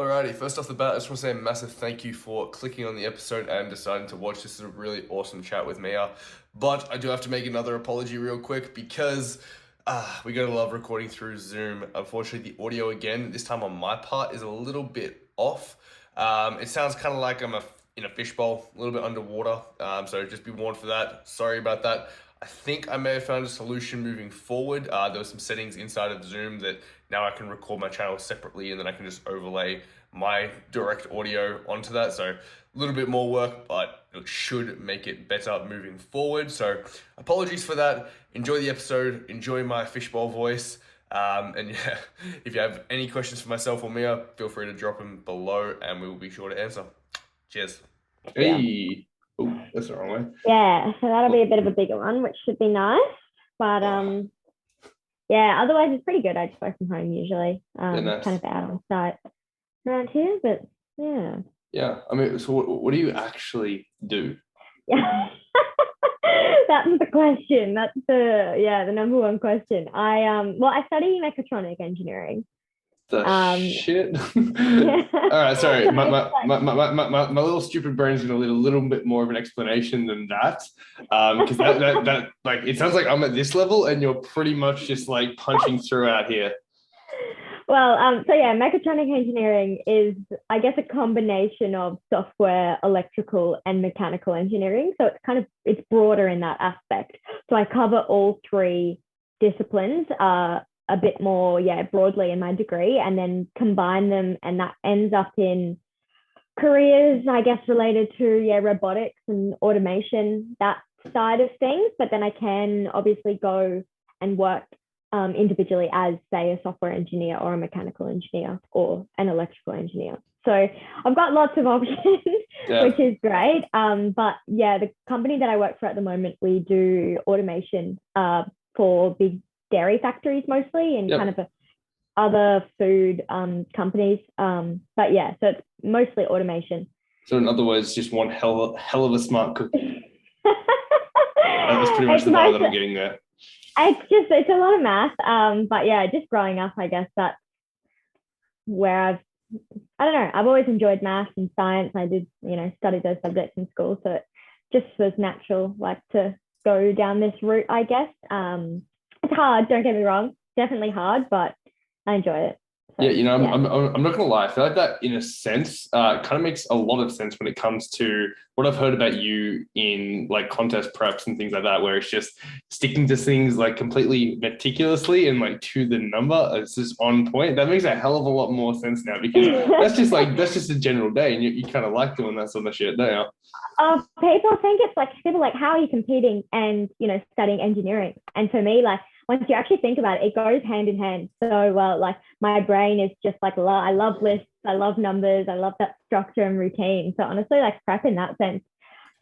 Alrighty, first off the bat, I just want to say a massive thank you for clicking on the episode and deciding to watch. This is a really awesome chat with Mia. But I do have to make another apology real quick because we gotta love recording through Zoom. Unfortunately, the audio again, this time on my part, is a little bit off. It sounds kind of like I'm in a fishbowl, a little bit underwater. So just be warned for that. Sorry about that. I think I may have found a solution moving forward. There were some settings inside of Zoom that now I can record my channel separately and then I can just overlay my direct audio onto that. So a little bit more work, but it should make it better moving forward. So apologies for that. Enjoy the episode. Enjoy my fishbowl voice. And yeah, if you have any questions for myself or Mia, feel free to drop them below and we will be sure to answer. Cheers. Hey. Oh, that's the wrong way. Yeah, so that'll be a bit of a bigger one, which should be nice. But yeah, otherwise it's pretty good. I just work from home usually. Nice. Kind of out on site around here, but yeah. Yeah, I mean, so what do you actually do? Yeah. That's the question. That's the number one question. I study mechatronic engineering. Shit. Yeah. All right, sorry. My little stupid brain's gonna need a little bit more of an explanation than that. Because that like it sounds like I'm at this level and you're pretty much just like punching through out here. Well, so yeah, mechatronic engineering is, I guess, a combination of software, electrical, and mechanical engineering. So it's broader in that aspect. So I cover all three disciplines a bit more, broadly in my degree, and then combine them, and that ends up in careers, I guess, related to robotics and automation, that side of things. But then I can obviously go and work individually as, say, a software engineer or a mechanical engineer or an electrical engineer. So I've got lots of options, which is great. But yeah, the company that I work for at the moment, we do automation for big dairy factories mostly, and kind of other food companies. But yeah, so it's mostly automation. So in other words, just one hell of a smart cookie. That's pretty much the vibe that I'm getting there. It's a lot of math. But yeah, just growing up, I guess that's where I've always enjoyed math and science. I did, study those subjects in school. So it just was natural, like, to go down this route, I guess. It's hard, don't get me wrong. Definitely hard, but I enjoy it. So, I'm not gonna lie. I feel like that, in a sense, kind of makes a lot of sense when it comes to what I've heard about you in like contest preps and things like that, where it's just sticking to things like completely meticulously and like to the number. It's just on point. That makes a hell of a lot more sense now, because that's just a general day, and you kind of like doing that sort of shit, don't you? People think it's like, people like, how are you competing and studying engineering? And for me, like, once you actually think about it, it goes hand in hand so well. Like, my brain is just like, I love lists, I love numbers, I love that structure and routine. So honestly, like, prep in that sense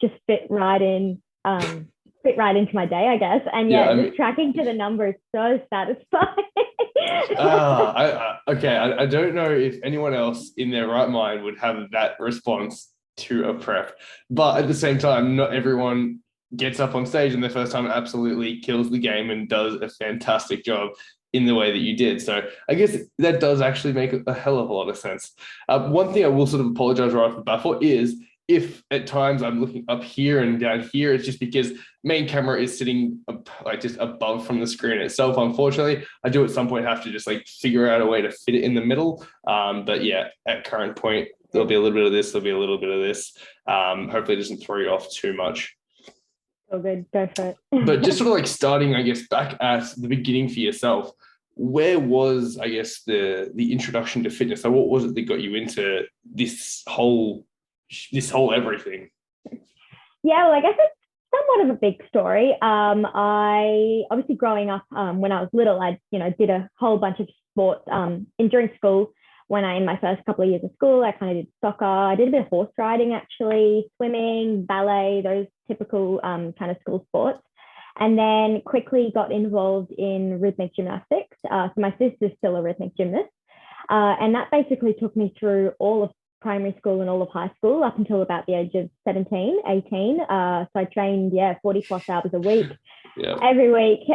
just fit right into my day, I guess. And tracking to the number is so satisfying. I don't know if anyone else in their right mind would have that response to a prep, but at the same time, not everyone gets up on stage and the first time absolutely kills the game and does a fantastic job in the way that you did. So I guess that does actually make a hell of a lot of sense. One thing I will sort of apologize right off the bat for is, if at times I'm looking up here and down here, it's just because main camera is sitting like just above from the screen itself. Unfortunately, I do at some point have to just like figure out a way to fit it in the middle. But yeah, at current point, there'll be a little bit of this, there'll be a little bit of this. Hopefully it doesn't throw you off too much. Oh, good. Go for it. But just sort of like starting, I guess, back at the beginning for yourself, where was, I guess, the introduction to fitness? So what was it that got you into this whole everything? Yeah, well, I guess it's somewhat of a big story. I obviously, growing up, when I was little, I did a whole bunch of sports during school. In my first couple of years of school, I kind of did soccer. I did a bit of horse riding, actually, swimming, ballet, those typical kind of school sports. And then quickly got involved in rhythmic gymnastics. So my sister's still a rhythmic gymnast. And that basically took me through all of primary school and all of high school up until about the age of 17, 18. So I trained, 40 plus hours a week, every week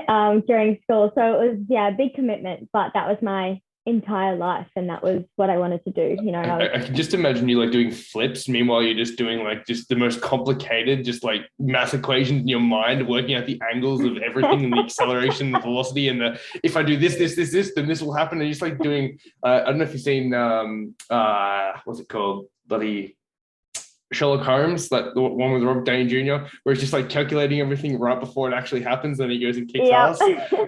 during school. So it was, a big commitment, but that was my entire life, and that was what I wanted to do. You know, I can just imagine you like doing flips. Meanwhile, you're just doing like just the most complicated, just like math equations in your mind, working out the angles of everything and the acceleration, the velocity, and the if I do this, then this will happen. And you're just like doing. I don't know if you've seen what's it called, bloody Sherlock Holmes, like the one with Robert Downey Jr., where it's just like calculating everything right before it actually happens, and he goes and kicks ass.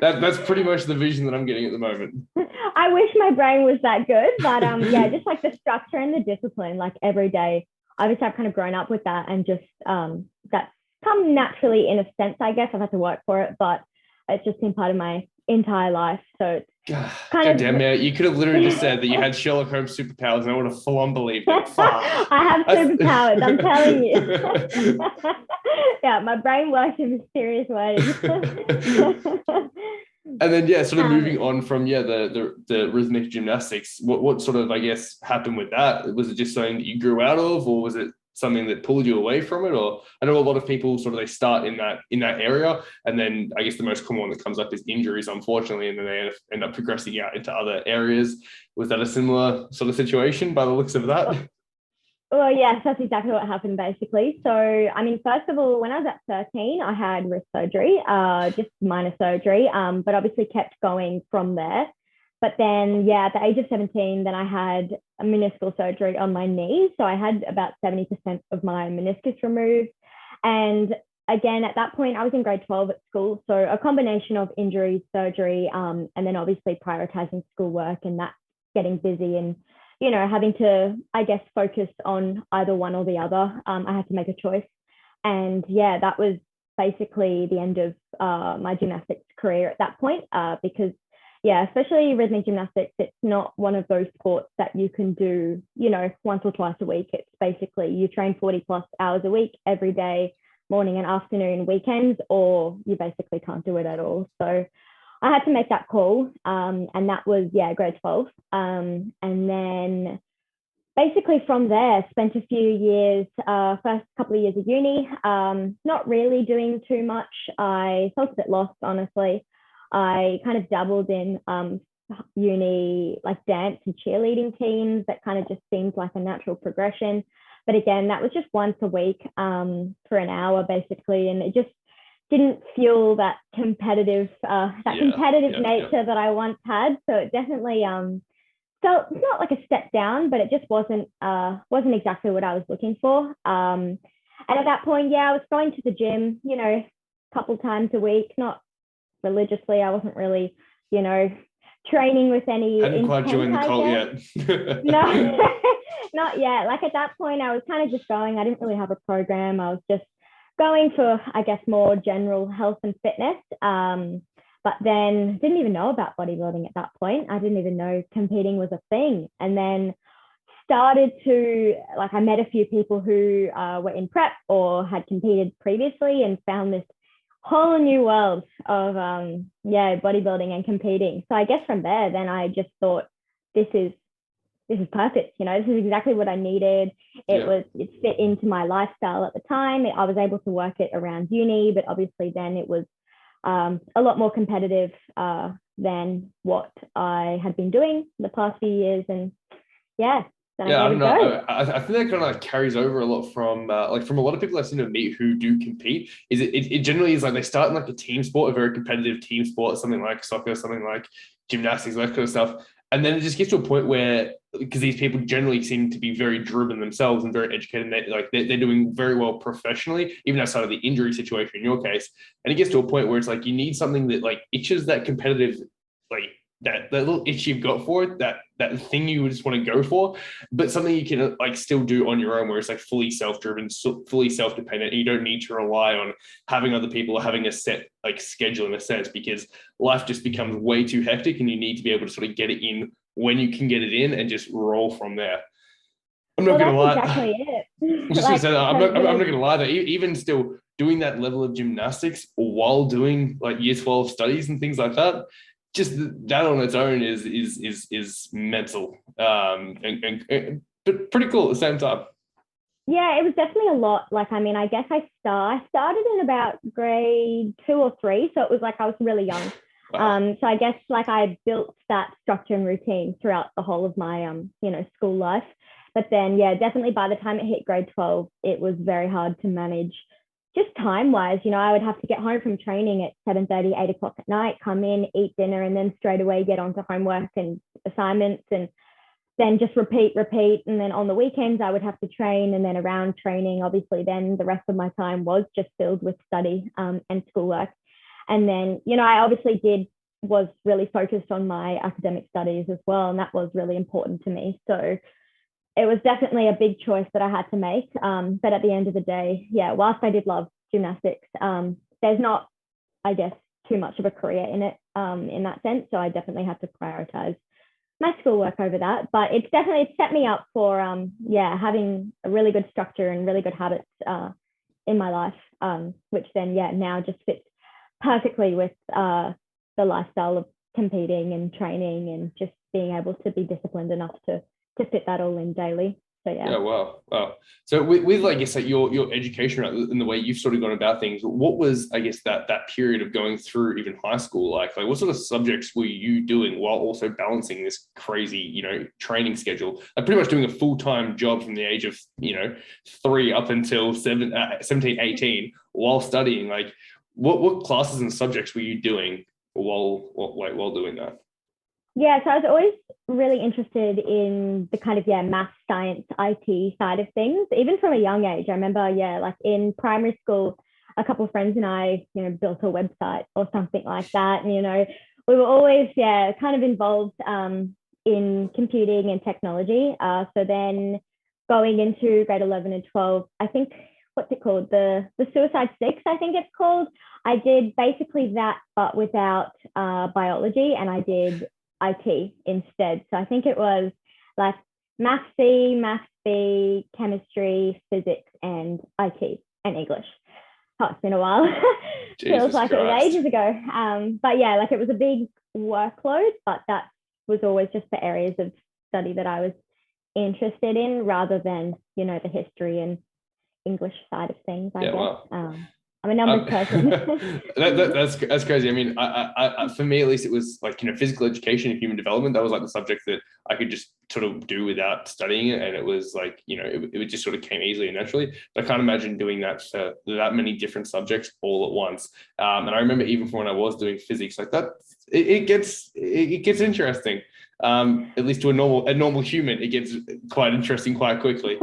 That's pretty much the vision that I'm getting at the moment. I wish my brain was that good, but yeah, just like the structure and the discipline, like every day. Obviously, I've kind of grown up with that, and just that's come naturally in a sense. I guess I've had to work for it, but it's just been part of my entire life. So it's God damn it. You could have literally just said that you had Sherlock Holmes superpowers and I would have full on believed it. I have superpowers, I'm telling you. Yeah, my brain works in mysterious ways. And then, yeah, sort of moving on from, the rhythmic gymnastics, what sort of, I guess, happened with that? Was it just something that you grew out of, or was it something that pulled you away from it? Or I know a lot of people sort of, they start in that area, and then I guess the most common one that comes up is injuries, unfortunately, and then they end up progressing out into other areas. Was that a similar sort of situation by the looks of that? Well, yes, that's exactly what happened, basically. So, I mean, first of all, when I was at 13, I had wrist surgery, just minor surgery, but obviously kept going from there. But then, at the age of 17, then I had a meniscal surgery on my knee. So I had about 70% of my meniscus removed. And again, at that point, I was in grade 12 at school. So a combination of injuries, surgery, and then obviously prioritizing schoolwork and that getting busy and, you know, having to, I guess, focus on either one or the other. I had to make a choice. And that was basically the end of my gymnastics career at that point, because especially rhythmic gymnastics, it's not one of those sports that you can do, you know, once or twice a week. It's basically you train 40 plus hours a week, every day, morning and afternoon, weekends, or you basically can't do it at all. So I had to make that call, and that was, grade 12. And then basically from there, spent a few years, first couple of years of uni, not really doing too much. I felt a bit lost, honestly. I kind of dabbled in uni, like dance and cheerleading teams. That kind of just seemed like a natural progression. But again, that was just once a week for an hour, basically. And it just didn't fuel that competitive nature that I once had. So it definitely felt not like a step down, but it just wasn't exactly what I was looking for. And at that point, I was going to the gym, you know, a couple times a week, not religiously. I wasn't really, you know, training with any hadn't quite joined the cult yet. No, not yet. Like at that point, I was kind of just going. I didn't really have a program. I was just going for, I guess, more general health and fitness. But then didn't even know about bodybuilding at that point. I didn't even know competing was a thing. And then started to, like, I met a few people who were in prep or had competed previously and found this whole new world of bodybuilding and competing. So I guess from there, then I just thought, this is perfect. You know, this is exactly what I needed. It fit into my lifestyle at the time. I was able to work it around uni, but obviously then it was a lot more competitive than what I had been doing the past few years. And I don't know. I think that kind of like carries over a lot from from a lot of people I've seen to meet who do compete. Is it generally is like they start in like a team sport, a very competitive team sport, something like soccer, something like gymnastics, that kind of stuff. And then it just gets to a point where, because these people generally seem to be very driven themselves and very educated, and they're doing very well professionally, even outside of the injury situation in your case. And it gets to a point where it's like you need something that like itches that competitive, like that little itch you've got for it, that thing you just want to go for, but something you can like still do on your own, where it's like fully self-driven, fully self-dependent, and you don't need to rely on having other people or having a set like schedule in a sense, because life just becomes way too hectic and you need to be able to sort of get it in when you can get it in and just roll from there. I'm not going to lie. Exactly it. Just like, I'm not going to lie that even still doing that level of gymnastics while doing like year 12 studies and things like that, just that on its own is mental, but pretty cool at the same time. Yeah, it was definitely a lot. Like, I mean, I guess I started in about grade 2 or 3, so it was like I was really young. Wow. So I guess like I built that structure and routine throughout the whole of my school life. But then yeah, definitely by the time it hit grade 12, it was very hard to manage just time wise. I would have to get home from training at 7:30, 8 o'clock at night, come in, eat dinner, and then straight away get onto homework and assignments, and then just repeat. And then on the weekends, I would have to train. And then around training, obviously, then the rest of my time was just filled with study and schoolwork. And then, I obviously was really focused on my academic studies as well. And that was really important to me. So it was definitely a big choice that I had to make. But at the end of the day, yeah, whilst I did love gymnastics, there's not, I guess, too much of a career in it in that sense. So I definitely had to prioritize my schoolwork over that. But it's set me up for having a really good structure and really good habits in my life, which then now just fits perfectly with the lifestyle of competing and training and just being able to be disciplined enough to fit that all in daily. So yeah. Yeah, wow. So with I guess like your education and the way you've sort of gone about things, what was I guess that period of going through even high school like what sort of subjects were you doing while also balancing this crazy training schedule, like pretty much doing a full-time job from the age of 3 up until 17, 18 while studying? Like what classes and subjects were you doing while doing that? Yeah, so I was always really interested in the kind of math, science, IT side of things, even from a young age. I remember, like in primary school, a couple of friends and I, built a website or something like that. And, we were always, kind of involved in computing and technology. So then going into grade 11 and 12, I think, what's it called? The Suicide Six, I think it's called. I did basically that, but without biology, and I did IT instead. So I think it was like math C, math B, chemistry, physics, and IT and English. Oh, it's been a while. Feels like Christ. It was ages ago. But yeah, like it was a big workload, but that was always just the areas of study that I was interested in rather than, the history and English side of things, I guess. Wow. I'm a numbers person. That's crazy. I mean, I for me at least, it was like physical education and human development. That was like the subject that I could just sort of do without studying it, and it was like it just sort of came easily and naturally. But I can't imagine doing that for that many different subjects all at once. And I remember even from when I was doing physics, like that, it gets interesting. At least to a normal human, it gets quite interesting quite quickly.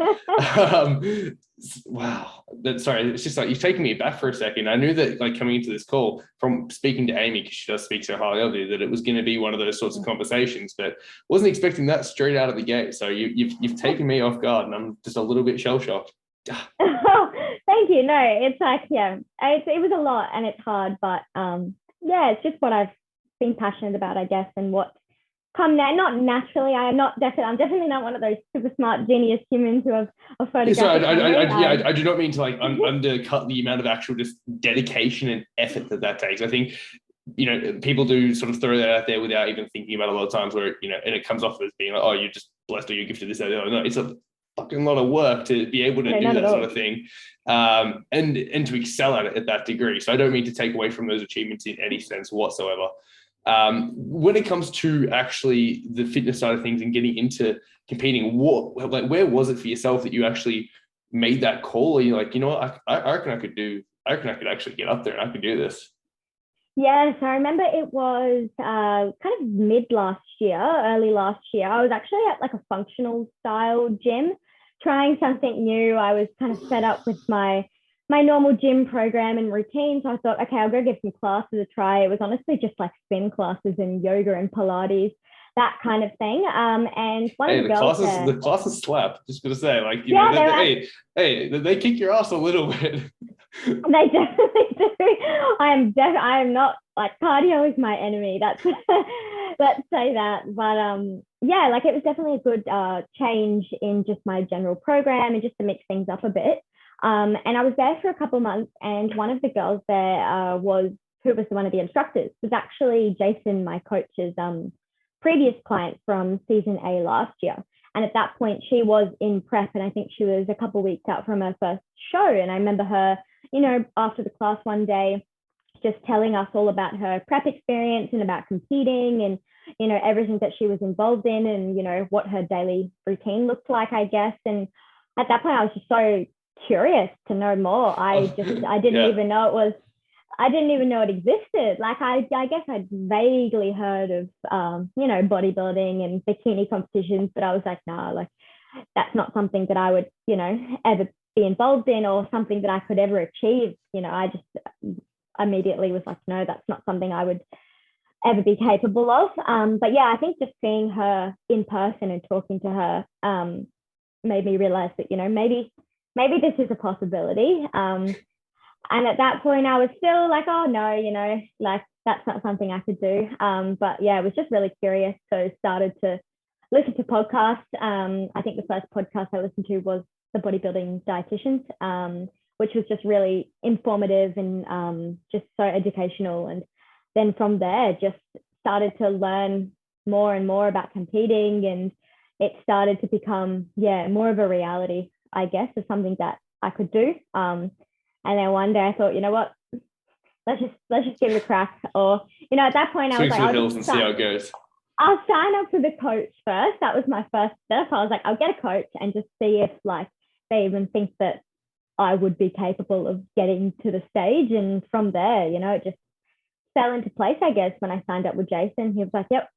Wow, sorry, it's just like you've taken me back for a second. I knew that like coming into this call from speaking to Amy, because she does speak so highly of you, that it was going to be one of those sorts of conversations, but wasn't expecting that straight out of the gate. So you've taken me off guard, and I'm just a little bit shell shocked. Oh, thank you. No, it's like it was a lot and it's hard, but it's just what I've been passionate about, I guess, and what come now, not naturally. I'm definitely not one of those super smart genius humans who have a photographic. I do not mean to like undercut the amount of actual just dedication and effort that takes. I think people do sort of throw that out there without even thinking about it a lot of times where and it comes off as being like, oh, you're just blessed or you're gifted this, that, the other. No, it's a fucking lot of work to be able to do that sort of thing, and to excel at it at that degree. So I don't mean to take away from those achievements in any sense whatsoever. When it comes to actually the fitness side of things and getting into competing, where was it for yourself that you actually made that call? Or you're like, what, I reckon I could actually get up there and I could do this. Yes, I remember it was kind of early last year. I was actually at like a functional style gym, trying something new. I was kind of fed up with my normal gym program and routine. So I thought, okay, I'll go give some classes a try. It was honestly just like spin classes and yoga and Pilates, that kind of thing. And one of the girls the classes slap. Just gonna say, like, they kick your ass a little bit. They definitely do. I am not like cardio is my enemy. That's let's say that. But like it was definitely a good change in just my general program and just to mix things up a bit. And I was there for a couple of months, and one of the girls there who was one of the instructors was actually Jason, my coach's previous client from season A last year. And at that point, she was in prep, and I think she was a couple of weeks out from her first show. And I remember her, after the class one day, just telling us all about her prep experience and about competing and, you know, everything that she was involved in and, you know, what her daily routine looked like, I guess. And at that point, I was just so curious to know more. I didn't even know it existed. Like I guess I'd vaguely heard of, you know, bodybuilding and bikini competitions, but I was like, no, like that's not something that I would, you know, ever be involved in or something that I could ever achieve. You know, I just immediately was like, no, that's not something I would ever be capable of. But yeah, I think just seeing her in person and talking to her made me realize that, you know, maybe this is a possibility. And at that point, I was still like, oh no, you know, like that's not something I could do. But yeah, I was just really curious, so started to listen to podcasts. I think the first podcast I listened to was the Bodybuilding Dietitians, which was just really informative and just so educational. And then from there, just started to learn more and more about competing, and it started to become, more of a reality, I guess, of something that I could do. And then one day I thought, you know what, let's just give it a crack. Or, you know, at that point I was like, I'll hills and see how it goes. I'll sign up for the coach first. That was my first step. I was like, I'll get a coach and just see if like they even think that I would be capable of getting to the stage. And from there, you know, it just fell into place, I guess, when I signed up with Jason. He was like, yep,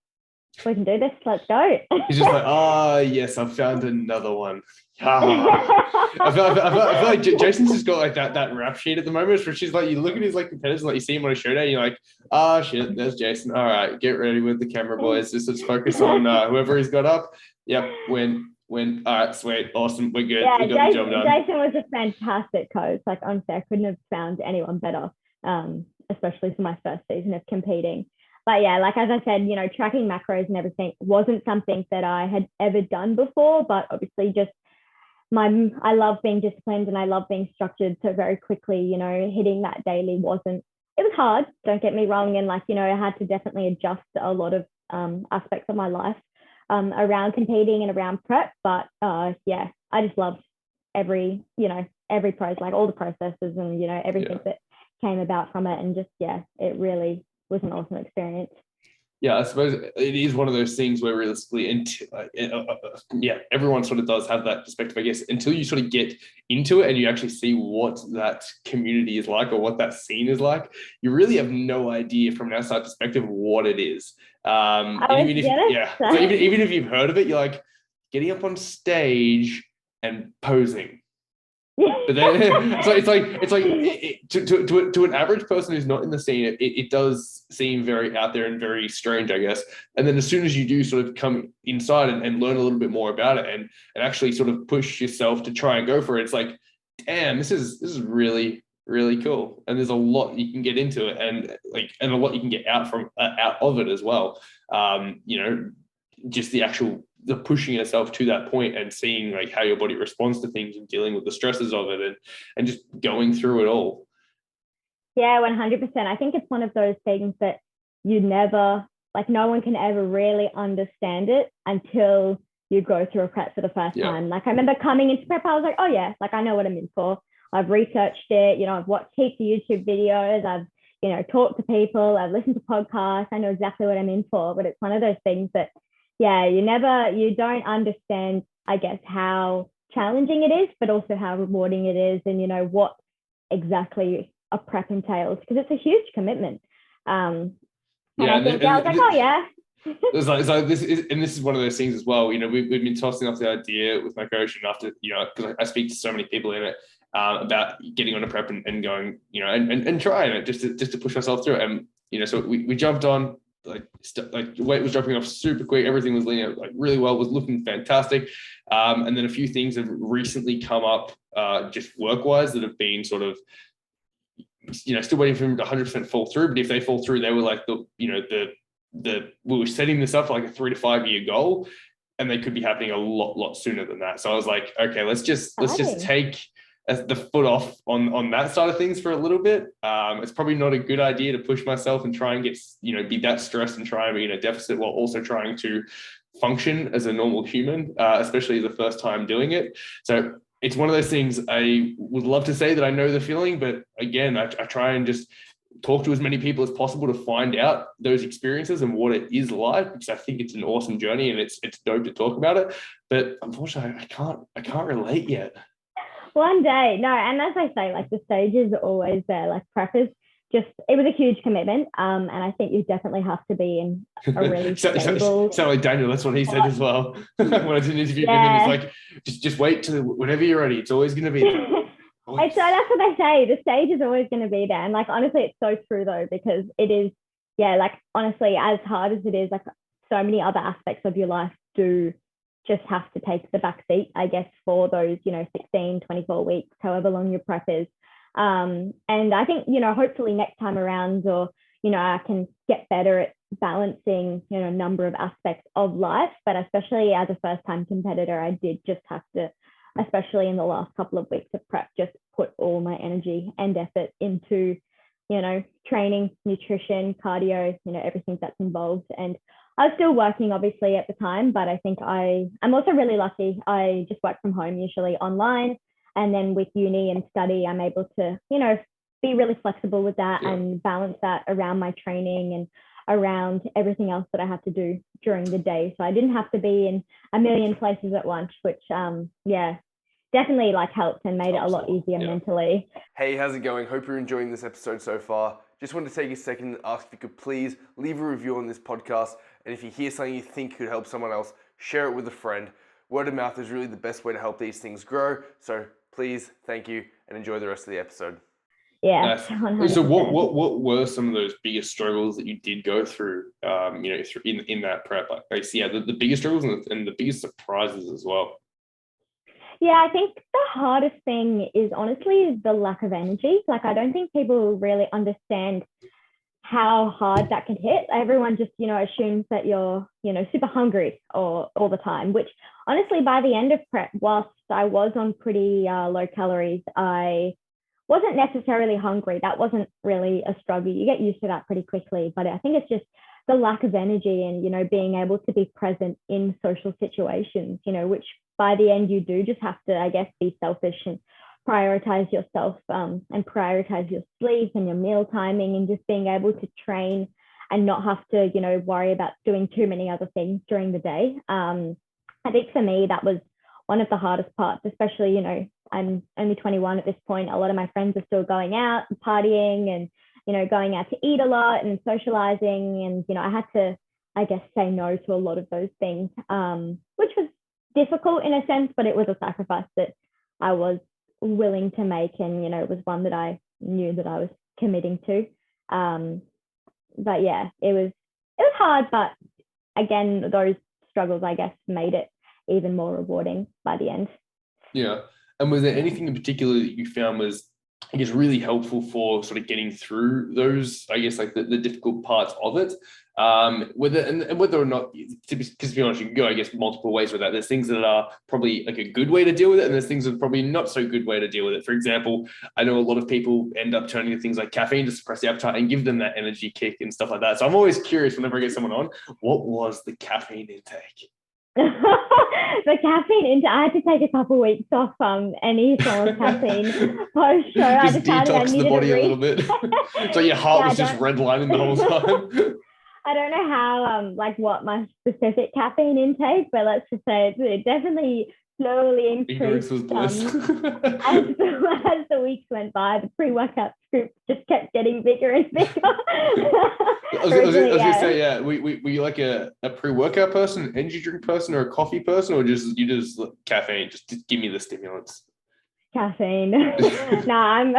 we can do this. Let's go. He's just like, yes, I've found another one. I feel like Jason's just got like that rap sheet at the moment, where she's like, you look at his like competitors, like you see him on a show day, and you're like, shit, there's Jason. All right, get ready with the camera, boys. Just let's focus on whoever he's got up. Yep, win. All right, sweet, awesome, we're good. Yeah, we got the job done. Jason was a fantastic coach. Like honestly, I couldn't have found anyone better, especially for my first season of competing. But yeah, like as I said, you know, tracking macros and everything wasn't something that I had ever done before, but obviously just I love being disciplined and I love being structured. So very quickly, you know, hitting that daily it was hard, don't get me wrong. And like, you know, I had to definitely adjust a lot of aspects of my life around competing and around prep. But I just loved every process, like all the processes and, you know, everything that came about from it. And just, it really was an awesome experience. Yeah, I suppose it is one of those things where realistically, everyone sort of does have that perspective, I guess, until you sort of get into it and you actually see what that community is like or what that scene is like. You really have no idea from an outside perspective what it is. Even if you've heard of it, you're like getting up on stage and posing. But then it's like to an average person who's not in the scene, it does seem very out there and very strange, I guess. And then as soon as you do sort of come inside and learn a little bit more about it and actually sort of push yourself to try and go for it, it's like, damn, this is really, really cool. And there's a lot you can get into it and a lot you can get out of it as well. You know, just the pushing yourself to that point and seeing like how your body responds to things and dealing with the stresses of it and just going through it all. Yeah, 100%. I think it's one of those things that you never, like no one can ever really understand it until you go through a prep for the first time. Like I remember coming into prep, I was like, oh yeah, like I know what I'm in for. I've researched it, you know, I've watched heaps of YouTube videos, I've, you know, talked to people, I've listened to podcasts, I know exactly what I'm in for. But it's one of those things that you don't understand, I guess, how challenging it is, but also how rewarding it is and, you know, what exactly a prep entails, because it's a huge commitment. I was like, oh yeah. It's like this is one of those things as well. You know, we've been tossing off the idea with my coach, and after, you know, because I speak to so many people in it about getting on a prep and going, you know, and trying it just to push ourselves through it. And, you know, so we jumped on. Like weight was dropping off super quick. Everything was leaning out like really well, was looking fantastic. And then a few things have recently come up just work-wise that have been sort of, you know, still waiting for them to 100% fall through. But if they fall through, they were like we were setting this up for like a 3 to 5 year goal, and they could be happening a lot sooner than that. So I was like, okay, let's just take the foot off on that side of things for a little bit. It's probably not a good idea to push myself and try and get, you know, be that stressed and try and be in a deficit while also trying to function as a normal human, especially the first time doing it. So it's one of those things. I would love to say that I know the feeling, but again, I try and just talk to as many people as possible to find out those experiences and what it is like, because I think it's an awesome journey and it's dope to talk about it. But unfortunately, I can't relate yet. One day, no, and as I say, like the stage is always there. Like prep is just, it was a huge commitment. And I think you definitely have to be in a really stable. Sound like Daniel, that's what he said as well. When I did an interview with him, he's like, just wait till whenever you're ready. It's always going to be there. So that's what they say. The stage is always going to be there. And like, honestly, it's so true though, because it is, like, honestly, as hard as it is, like so many other aspects of your life do just have to take the back seat, I guess, for those, 16, 24 weeks, however long your prep is. And I think, hopefully next time around, or, I can get better at balancing, a number of aspects of life, but especially as a first time competitor, I did just have to, especially in the last couple of weeks of prep, just put all my energy and effort into, training, nutrition, cardio, everything that's involved. And I was still working obviously at the time, but I think I'm also really lucky. I just work from home, usually online. And then with uni and study, I'm able to, be really flexible with that and balance that around my training and around everything else that I have to do during the day. So I didn't have to be in a million places at once, which, definitely like helped and made it a lot easier mentally. Hey, how's it going? Hope you're enjoying this episode so far. Just wanted to take a second and ask if you could please leave a review on this podcast. And if you hear something you think could help someone else, share it with a friend. Word of mouth is really the best way to help these things grow. So please, thank you, and enjoy the rest of the episode. Yeah. So what were some of those biggest struggles that you did go through, in that prep? Like, the biggest struggles and the biggest surprises as well. Yeah, I think the hardest thing is honestly the lack of energy. Like, I don't think people really understand how hard that can hit. Everyone just, assumes that you're, super hungry or all the time, which honestly, by the end of prep, whilst I was on pretty low calories, I wasn't necessarily hungry. That wasn't really a struggle. You get used to that pretty quickly, but I think it's just the lack of energy and, being able to be present in social situations, which by the end you do just have to, I guess, be selfish and prioritize yourself, and prioritize your sleep and your meal timing, and just being able to train and not have to, worry about doing too many other things during the day. I think for me, that was one of the hardest parts, especially, I'm only 21 at this point. A lot of my friends are still going out and partying and, going out to eat a lot and socializing. And, I had to, I guess, say no to a lot of those things, which was difficult in a sense, but it was a sacrifice that I was willing to make. And, it was one that I knew that I was committing to. But yeah, it was hard, but again, those struggles, I guess, made it even more rewarding by the end. Yeah. And was there anything in particular that you found was, I guess, really helpful for sort of getting through those, I guess, like the difficult parts of it? Whether or not, because to be honest, you can go, I guess, multiple ways with that. There's things that are probably like a good way to deal with it, and there's things that are probably not so good way to deal with it. For example, I know a lot of people end up turning to things like caffeine to suppress the appetite and give them that energy kick and stuff like that. So I'm always curious whenever I get someone on, what was the caffeine intake? The caffeine intake, I had to take a couple weeks off any form of caffeine post show. I decided I needed the body a little bit. So your heart was just redlining the whole time. I don't know how what my specific caffeine intake, but let's just say it definitely slowly increased as the weeks went by. The pre-workout scoop just kept getting bigger and bigger. I was gonna say, were you like a pre-workout person, an energy drink person, or a coffee person, or just caffeine? Just give me the stimulants. Caffeine. I'm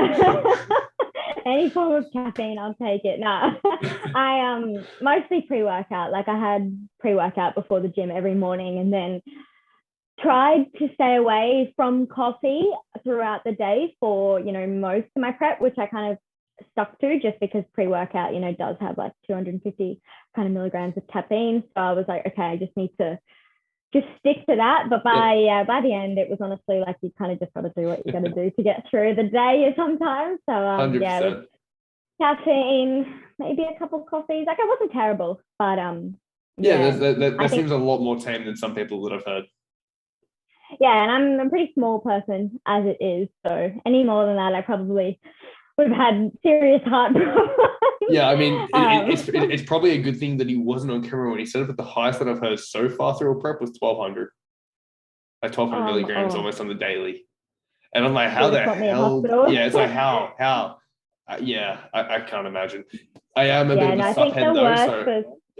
any form of caffeine, I'll take it. I mostly pre-workout. Like, I had pre-workout before the gym every morning, and then tried to stay away from coffee throughout the day for, most of my prep, which I kind of stuck to, just because pre-workout, does have like 250 kind of milligrams of caffeine. So I was like, okay, I just need to just stick to that. But by the end, it was honestly like, you kind of just got to do what you got to do to get through the day sometimes. So 100%. Caffeine, maybe a couple of coffees. Like, it wasn't terrible, but that seems a lot more tame than some people that I've heard. Yeah, and I'm a pretty small person as it is, so any more than that, I probably would have had serious heart problems. Yeah, I mean, it's probably a good thing that he wasn't on camera when he said it, but the highest that I've heard so far through a prep was 1200. Like 1200 milligrams almost on the daily. And I'm like, how the hell? Yeah, it's like, how? I can't imagine. I am a bit of a suckhead though.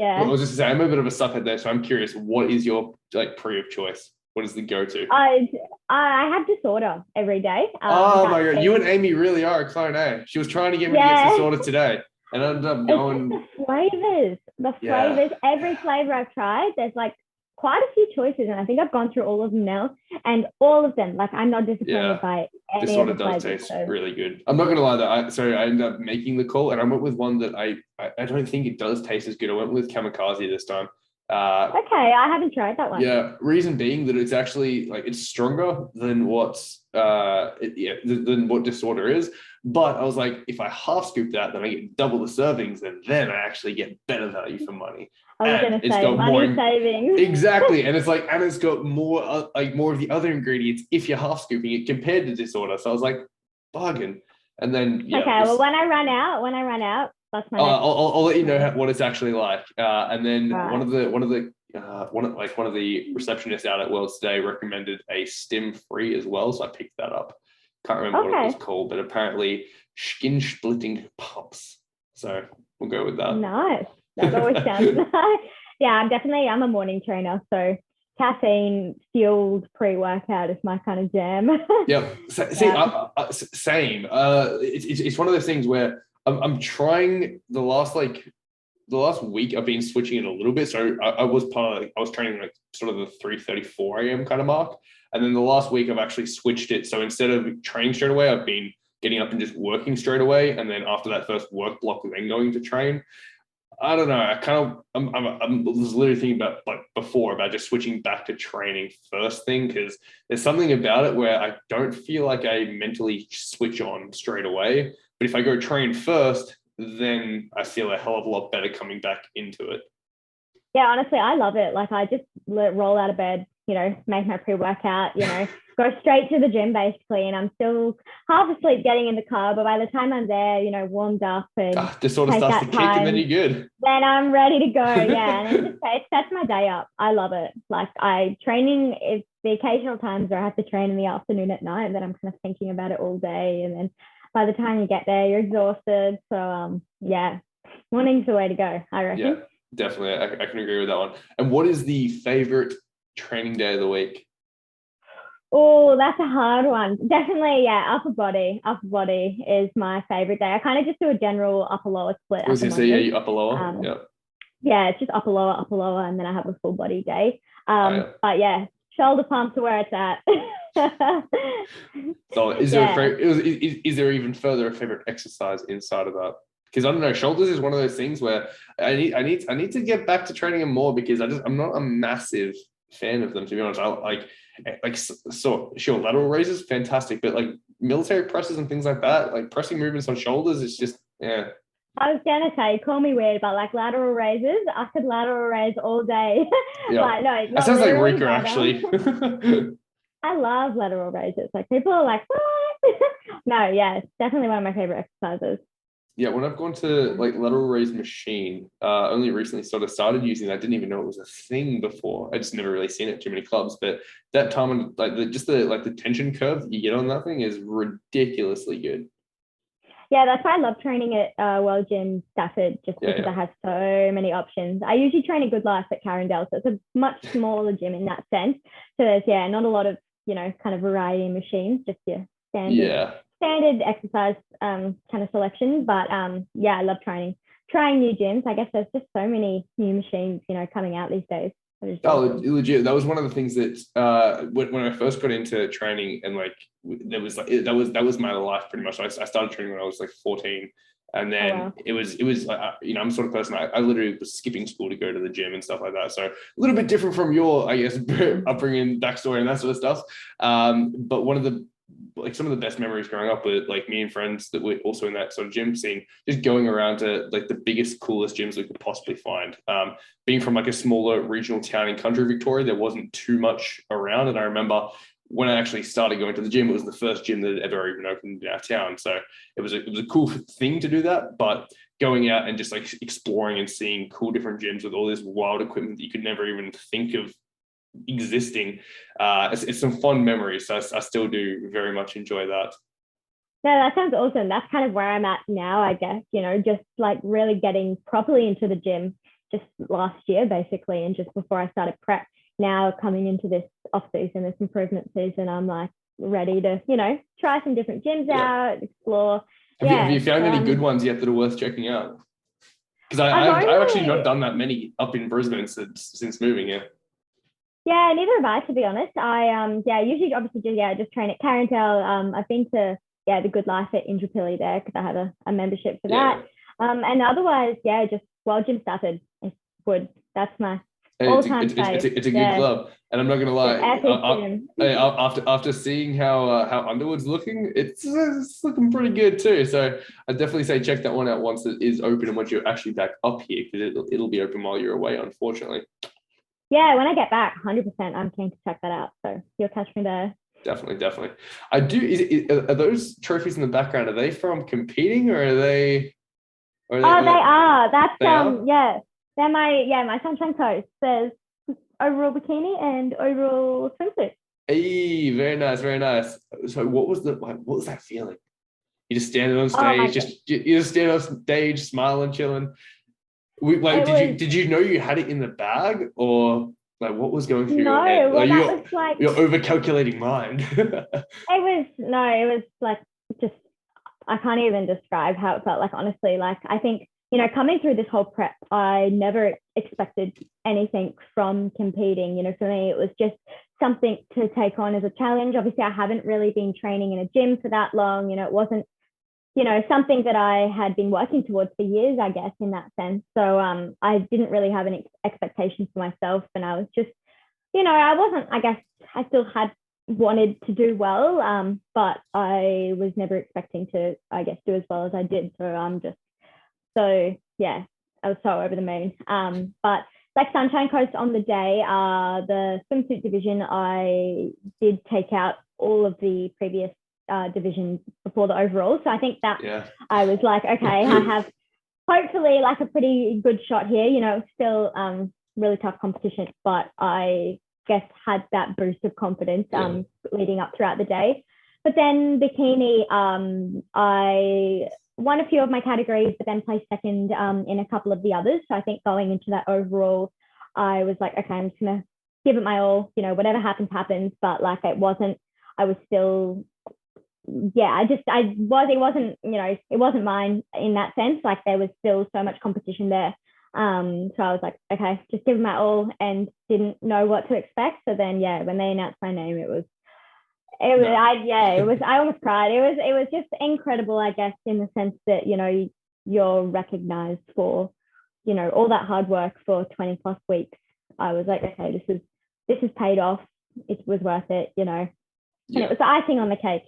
I was just saying, I'm a bit of a suckhead there, so I'm curious, what is your like pre of choice? What is the go-to? I have disorder every day. Oh my God, you and Amy really are a clone, eh? She was trying to get me to get disorder today. And I ended up going. It's the flavors. Every flavor I've tried, there's like quite a few choices, and I think I've gone through all of them now, and all of them, like, I'm not disappointed by any disorder of the does flavors, taste really good. I'm not gonna lie though. I ended up making the call, and I went with one that I don't think it does taste as good. I went with Kamikaze this time. Okay, I haven't tried that one. Yeah, reason being that it's actually like it's stronger than than what disorder is. But I was like, if I half scoop that, then I get double the servings, and then I actually get better value for money. I was going to say money savings. Exactly, and it's got more more of the other ingredients if you're half scooping it compared to disorder. So I was like, bargain. And then well, when I run out, that's my. I'll let you know what it's actually like. And then one of the receptionists out at Worlds today recommended a stim free as well, so I picked that up. Can't remember what it was called, but apparently skin splitting pumps. So we'll go with that. Nice. That always sounds nice. Yeah, I'm a morning trainer, so caffeine fueled pre-workout is my kind of jam. Yeah. Same. It's one of those things where I'm trying the last week I've been switching it a little bit. So I was training like sort of the 3:34 a.m. kind of mark. And then the last week I've actually switched it. So instead of training straight away, I've been getting up and just working straight away. And then after that first work block, then going to train. I don't know. I was literally thinking about before about just switching back to training first thing, because there's something about it where I don't feel like I mentally switch on straight away. But if I go train first, then I feel a hell of a lot better coming back into it. Yeah, honestly, I love it. Like, I just roll out of bed, make my pre-workout, go straight to the gym basically, and I'm still half asleep getting in the car, but by the time I'm there, warmed up and disorder starts to kick, and then you're good. Then I'm ready to go. Yeah, and it sets my day up. I love it. Like, training is the occasional times where I have to train in the afternoon at night, and then I'm kind of thinking about it all day, and then by the time you get there, you're exhausted. So morning's the way to go, I reckon. Yeah, definitely. I can agree with that one. And what is the favorite training day of the week? Oh, that's a hard one. Definitely, upper body. Upper body is my favorite day. I kind of just do a general upper lower split. I was going to say, you upper lower. Yeah, it's just upper lower, and then I have a full body day. But yeah, shoulder pumps are where it's at. So is there even further a favorite exercise inside of that? Because I don't know, shoulders is one of those things where I need to get back to training them more, because I'm not a massive fan of them, to be honest. I sure, lateral raises, fantastic, but like military presses and things like that, like pressing movements on shoulders, it's just I was gonna say, call me weird, but like lateral raises, I could lateral raise all day. Yeah. No, that sounds like Rika actually. I love lateral raises. Like, people are like, what? No, yeah, it's definitely one of my favorite exercises. Yeah, when I've gone to like lateral raise machine, only recently sort of started using that. I didn't even know it was a thing before. I just never really seen it at too many clubs. But that time, like the tension curve that you get on that thing is ridiculously good. Yeah, that's why I love training at World Gym Stafford, just because it has so many options. I usually train at Good Life at Carindale, so it's a much smaller gym in that sense. So there's not a lot of kind of variety in machines, just your standard exercise kind of selection. But I love trying new gyms. I guess there's just so many new machines coming out these days. Legit. That was one of the things that when I first got into training, and like that was my life pretty much. I started training when I was like 14, and then it was I'm the sort of person I literally was skipping school to go to the gym and stuff like that. So a little bit different from your, I guess, upbringing, backstory, and that sort of stuff. But one of the some of the best memories growing up with like me and friends that were also in that sort of gym scene, just going around to like the biggest, coolest gyms we could possibly find. Being from like a smaller regional town in country Victoria, there wasn't too much around. And I remember when I actually started going to the gym, it was the first gym that had ever even opened in our town. So it was a cool thing to do that. But going out and just like exploring and seeing cool different gyms with all this wild equipment that you could never even think of existing, it's some fun memories. So I still do very much enjoy that. No, that sounds awesome. That's kind of where I'm at now, I guess, just like really getting properly into the gym just last year, basically. And just before I started prep, now coming into this off season, this improvement season, I'm like ready to, try some different gyms out, explore. Have you found any good ones yet that are worth checking out? Because I've actually not done that many up in Brisbane since moving here. Yeah, neither have I, to be honest. I usually obviously just train at Carrington. I've been to the Good Life at Indooroopilly there because I have a membership for that. And otherwise, just Gym started. It's good. That's my all-time fave. It's a good club, and I'm not gonna lie. After seeing how Underwood's looking, it's looking pretty good too. So I definitely say check that one out once it is open and once you're actually back up here, because it'll be open while you're away, unfortunately. Yeah, when I get back, 100%, I'm keen to check that out. So you'll catch me there. Definitely. I do. Are those trophies in the background? Are they from competing, or are they? They are. That's yeah. They're my Sunshine Coast. There's overall bikini and overall swimsuit. Hey, very nice. So what was that feeling? You just standing on stage, you just standing on stage, smiling, chilling. Did you know you had it in the bag, or like what was going through your head? Your over-calculating mind. It was like just I can't even describe how it felt. Like honestly, like I think coming through this whole prep, I never expected anything from competing. For me, it was just something to take on as a challenge. Obviously, I haven't really been training in a gym for that long. It wasn't something that I had been working towards for years, I guess, in that sense. So I didn't really have any expectations for myself. And I was just, I still had wanted to do well, but I was never expecting to, I guess, do as well as I did. So I was so over the moon. But like Sunshine Coast on the day, the swimsuit division, I did take out all of the previous divisions before the overall. So I think that I was like, okay, I have hopefully like a pretty good shot here. It's still really tough competition, but I guess had that boost of confidence leading up throughout the day. But then bikini, I won a few of my categories, but then placed second in a couple of the others. So I think going into that overall, I was like, okay, I'm just gonna give it my all. Whatever happens, but like I was still. It wasn't mine in that sense. Like there was still so much competition there. So I was like, okay, just give it my all and didn't know what to expect. So then, when they announced my name, I almost cried. It was just incredible, I guess, in the sense that, you're recognized for, all that hard work for 20 plus weeks. I was like, okay, this is paid off. It was worth it, and it was the icing on the cake.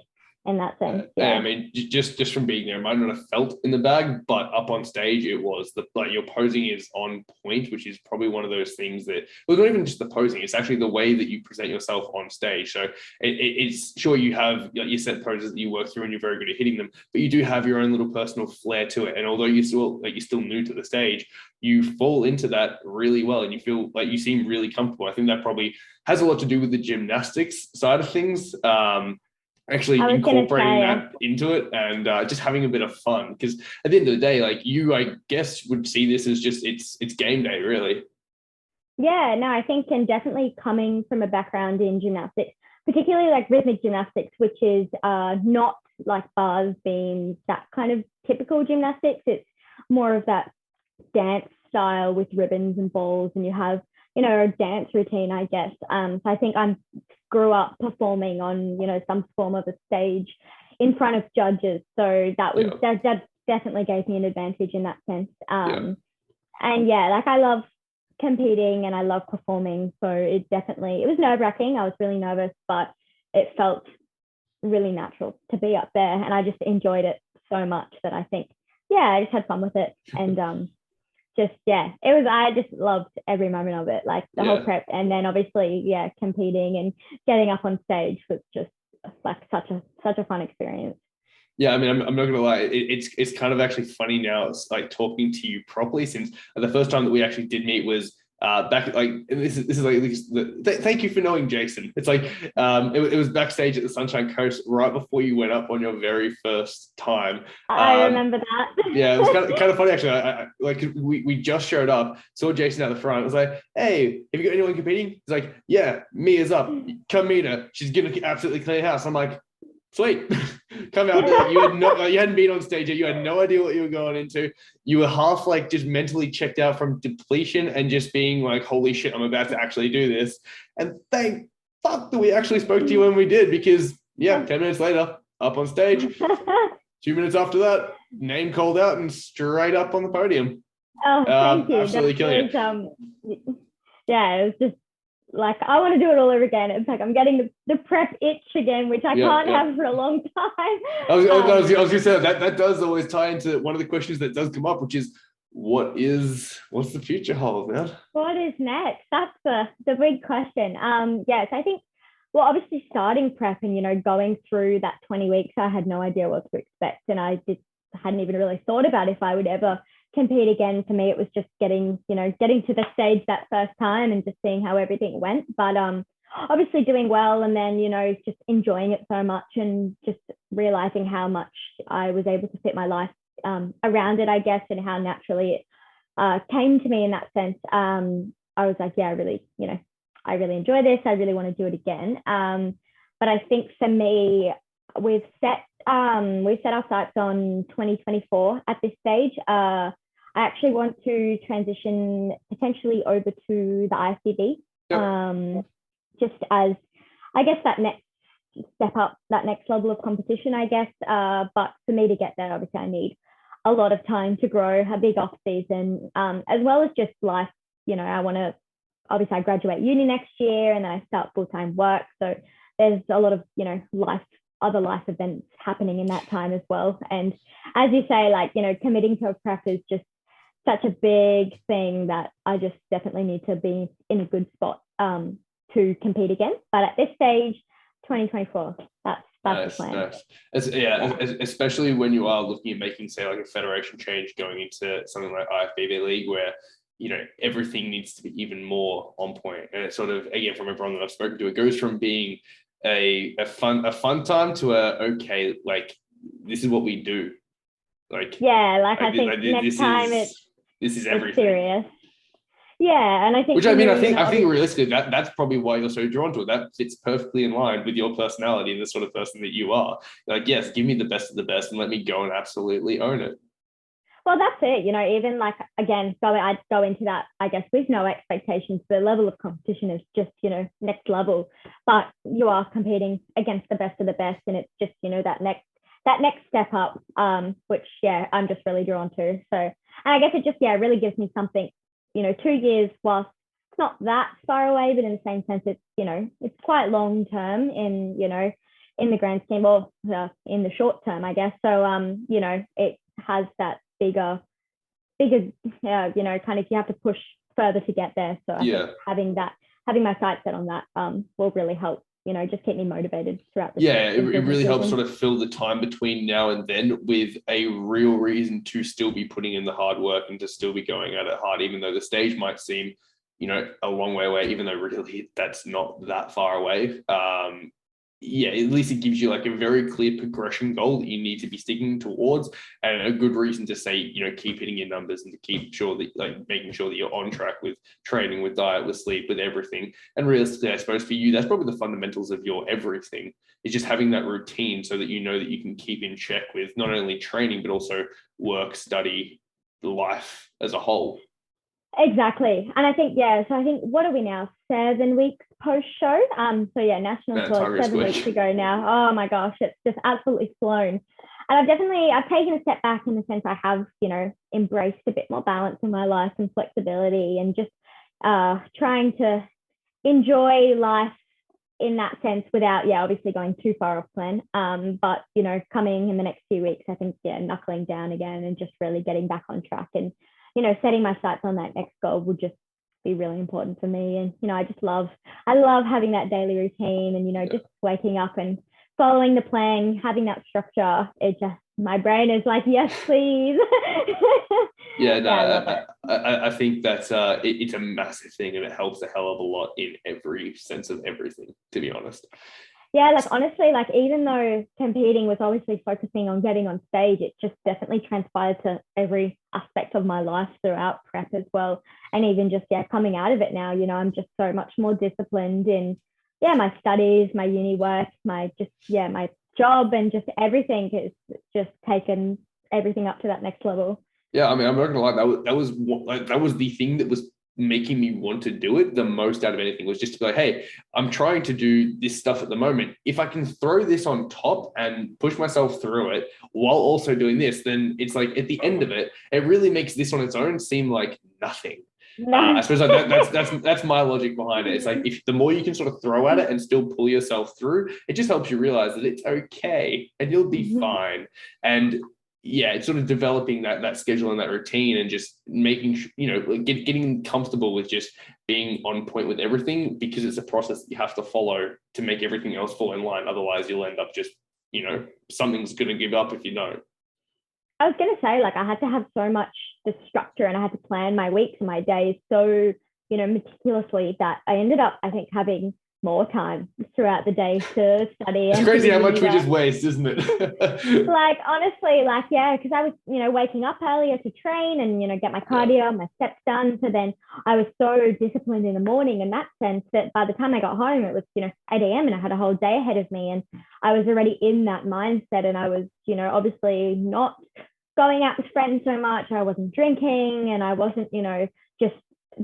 In that sense, I mean, just from being there, it might not have felt in the bag, but up on stage, it was your posing is on point, which is probably one of those things that well, not even just the posing; it's actually the way that you present yourself on stage. So it's sure you have your set poses that you work through, and you're very good at hitting them, but you do have your own little personal flair to it. And although you're still new to the stage, you fall into that really well, and you feel like you seem really comfortable. I think that probably has a lot to do with the gymnastics side of things. Actually incorporating that into it and just having a bit of fun, because at the end of the day, like you, I guess, would see this as just it's game day, really. Yeah, no, I think, and definitely coming from a background in gymnastics, particularly like rhythmic gymnastics, which is not like bars being that kind of typical gymnastics. It's more of that dance style with ribbons and balls, and you have a dance routine, I guess. So I think I grew up performing on some form of a stage in front of judges, so that definitely gave me an advantage in that sense. And like I love competing and I love performing, so it was nerve-wracking. I was really nervous, but it felt really natural to be up there, and I just enjoyed it so much that I think I just had fun with it and just, yeah, it was, I just loved every moment of it, like the whole Yeah. prep. And then obviously, yeah, competing and getting up on stage was just like such a fun experience. Yeah, I mean, I'm not gonna lie. It's kind of actually funny now. It's like talking to you properly, since the first time that we actually did meet was back, like, and this is like thank you for knowing Jason. It's like it was backstage at the Sunshine Coast right before you went up on your very first time. I remember that. Yeah, it was kind of funny actually. I like we just showed up, saw Jason out the front. I was like, "Hey, have you got anyone competing?" He's like, "Yeah, Mia's up. Come meet her. She's gonna absolutely clean house." I'm like, "Sweet, come out there." You had you hadn't been on stage yet. You had no idea what you were going into. You were half like just mentally checked out from depletion and just being like, "Holy shit, I'm about to actually do this." And thank fuck that we actually spoke to you when we did, because yeah, 10 minutes later, up on stage. 2 minutes after that, name called out and straight up on the podium. Oh, thank you. Absolutely killing it. Yeah, it was just like, I want to do it all over again. It's like I'm getting the prep itch again, which I can't have for a long time. I was going to say that does always tie into one of the questions that does come up, which is, what's the future hold, man? What is next? That's the big question. Yes, I think, well, obviously starting prep and, you know, going through that 20 weeks, I had no idea what to expect. And I hadn't even really thought about if I would ever compete again. For me, it was just getting to the stage that first time and just seeing how everything went. But obviously doing well, and then, you know, just enjoying it so much and just realizing how much I was able to fit my life around it, I guess, and how naturally it came to me in that sense. I was like, yeah, I really enjoy this. I really want to do it again. But I think for me, we've set our sights on 2024 at this stage. I actually want to transition potentially over to the IFBB, just as, I guess, that next step up, that next level of competition, I guess. But for me to get there, obviously, I need a lot of time to grow, a big off season, as well as just life. You know, obviously I graduate uni next year and then I start full-time work. So there's a lot of, you know, other life events happening in that time as well. And as you say, like, you know, committing to a prep is just such a big thing that I just definitely need to be in a good spot to compete again. But at this stage, 2024, that's the plan. Nice. Especially when you are looking at making, say, like a federation change going into something like IFBB League, where, you know, everything needs to be even more on point. And it's sort of, again, from everyone that I've spoken to, it goes from being a fun time to okay, like, this is what we do. Like, yeah, like I think next time this is everything. Serious. Yeah, and I think, which, I mean, I think realistically that's probably why you're so drawn to it. That fits perfectly in line with your personality and the sort of person that you are. Like, yes, give me the best of the best and let me go and absolutely own it. Well, that's it. You know, even like, again, I'd go into that, I guess, with no expectations. The level of competition is just, you know, next level. But you are competing against the best of the best, and it's just, you know, that next step up, which, yeah, I'm just really drawn to. So, and I guess it just, yeah, really gives me something. You know, 2 years, whilst it's not that far away, but in the same sense, it's, you know, it's quite long term in, you know, in the grand scheme, or in the short term, I guess. So, you know, it has that bigger, you know, kind of, you have to push further to get there. So I think having my sights set on that will really help, you know, just keep me motivated throughout the it really helps sort of fill the time between now and then with a real reason to still be putting in the hard work and to still be going at it hard, even though the stage might seem, you know, a long way away, even though really that's not that far away. At least it gives you like a very clear progression goal that you need to be sticking towards, and a good reason to say, you know, keep hitting your numbers and to keep sure that, like, making sure that you're on track with training, with diet, with sleep, with everything. And realistically, I suppose for you, that's probably the fundamentals of your everything, is just having that routine so that you know that you can keep in check with not only training, but also work, study, life as a whole. Exactly. And I think, what are we now? 7 weeks post show. National tour 7 weeks ago now. Oh my gosh, it's just absolutely flown. And I've taken a step back in the sense I have, you know, embraced a bit more balance in my life and flexibility, and just trying to enjoy life in that sense without, obviously going too far off plan. But, you know, coming in the next few weeks, I think, knuckling down again and just really getting back on track and setting my sights on that next goal would just be really important for me. And, I love having that daily routine and, just waking up and following the plan, having that structure. My brain is like, yes, please. Yeah, no, I love it. I think that's it's a massive thing, and it helps a hell of a lot in every sense of everything, to be honest. Yeah, like honestly, like even though competing was obviously focusing on getting on stage, it just definitely transpired to every aspect of my life throughout prep as well. And even just, coming out of it now, I'm just so much more disciplined in, my studies, my uni work, my job, and just everything has just taken everything up to that next level. Yeah, I mean, I'm not gonna lie, that was the thing that was making me want to do it the most out of anything, was just to be like, hey, I'm trying to do this stuff at the moment. If I can throw this on top and push myself through it while also doing this, then it's like at the end of it, it really makes this on its own seem like nothing. I suppose that's my logic behind it. It's like, if the more you can sort of throw at it and still pull yourself through, it just helps you realize that it's okay and you'll be fine. And yeah, it's sort of developing that schedule and that routine, and just making getting comfortable with just being on point with everything, because it's a process that you have to follow to make everything else fall in line. Otherwise, you'll end up just something's going to give up if you don't. I was going to say, like, I had to have so much the structure, and I had to plan my weeks and my days so, meticulously, that I ended up, I think, having more time throughout the day to study. It's crazy how much we just waste, isn't it? Like, honestly, like, yeah, because I was, waking up earlier to train and, get my cardio, my steps done. So then I was so disciplined in the morning in that sense that by the time I got home, it was, 8 a.m. and I had a whole day ahead of me. And I was already in that mindset, and I was, obviously not going out with friends so much. I wasn't drinking, and I wasn't, just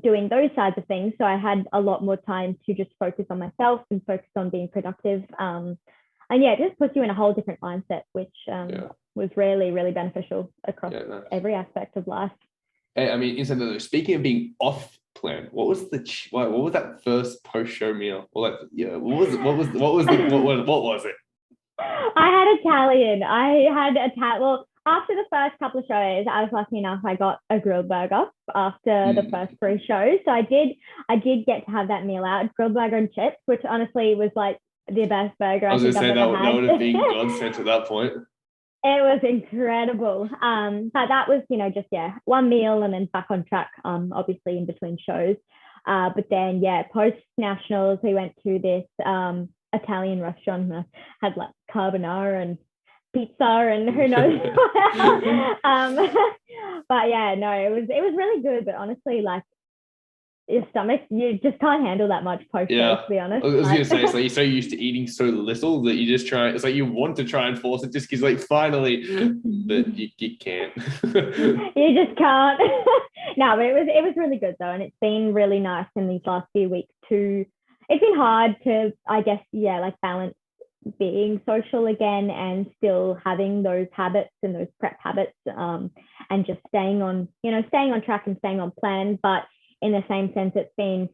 doing those sides of things. So I had a lot more time to just focus on myself and focus on being productive. And it just puts you in a whole different mindset, which was really, really beneficial across every aspect of life. Hey, I mean, speaking of being off plan, what was that first post show meal? What was it? I had Italian. Well, after the first couple of shows, I was lucky enough, I got a grilled burger after the first 3 shows. So I did get to have that meal out, grilled burger and chips, which honestly was like the best burger I was going to say that would have been God sent at that point. It was incredible. But that was, just, one meal and then back on track, obviously in between shows. But then, post nationals, we went to this Italian restaurant and had like carbonara and pizza and who knows. But it was really good. But honestly, like, your stomach, you just can't handle that much post show, to be honest. I was gonna say, it's like you're so used to eating so little that you just try. It's like you want to try and force it just because, like, finally, but you can't. You just can't. No, but it was really good though, and it's been really nice in these last few weeks too. It's been hard to, I guess, like, balance being social again and still having those habits and those prep habits, and just staying on track and staying on plan. But in the same sense, it's been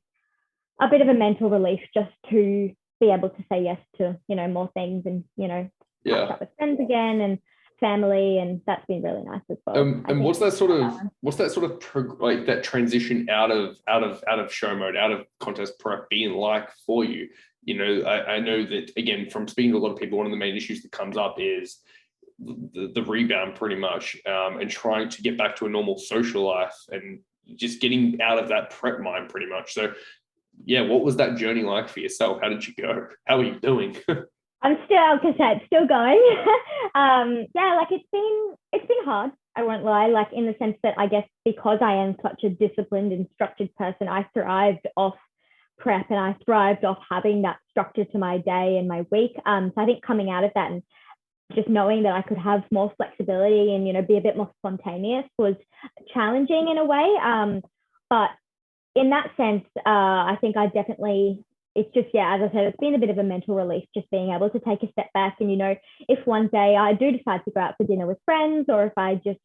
a bit of a mental relief just to be able to say yes to, more things and, catch up with friends again and family. And that's been really nice as well. And what's that sort of like that transition out of show mode, out of contest prep being like for you? I know that, again, from speaking to a lot of people, one of the main issues that comes up is the rebound pretty much, and trying to get back to a normal social life and just getting out of that prep mind pretty much. So what was that journey like for yourself? How did you go? How are you doing? I'm still going. Like, it's been hard, I won't lie, like, in the sense that I guess because I am such a disciplined and structured person, I thrived off prep and I thrived off having that structure to my day and my week. So I think coming out of that and just knowing that I could have more flexibility and, be a bit more spontaneous was challenging in a way. But in that sense, I think it's just, as I said, it's been a bit of a mental relief, just being able to take a step back. And, if one day I do decide to go out for dinner with friends, or if I just,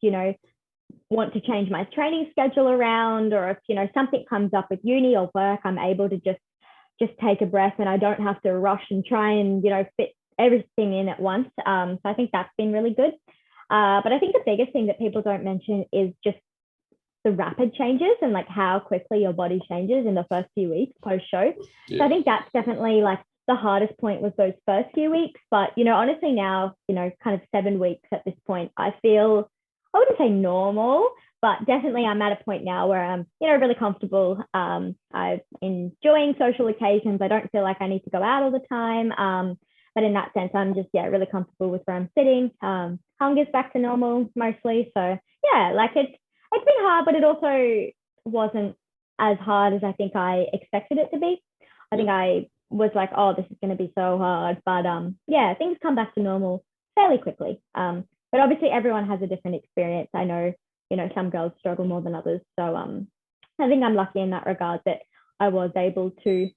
want to change my training schedule around, or if, something comes up with uni or work, I'm able to just take a breath and I don't have to rush and try and, fit everything in at once. So I think that's been really good. But I think the biggest thing that people don't mention is just the rapid changes and like how quickly your body changes in the first few weeks post show. Yeah. So I think that's definitely like the hardest point was those first few weeks. But, you know, honestly now, you know, kind of 7 weeks at this point, I feel, I wouldn't say normal, but definitely I'm at a point now where I'm, you know, really comfortable. I'm enjoying social occasions. I don't feel like I need to go out all the time. But in that sense, I'm just, really comfortable with where I'm sitting. Hunger's back to normal mostly. So yeah, like it's been hard, but it also wasn't as hard as I think I expected it to be. I think I was like, oh, this is going to be so hard. But things come back to normal fairly quickly. But obviously everyone has a different experience. I know, you know, some girls struggle more than others. So I think I'm lucky in that regard that I was able to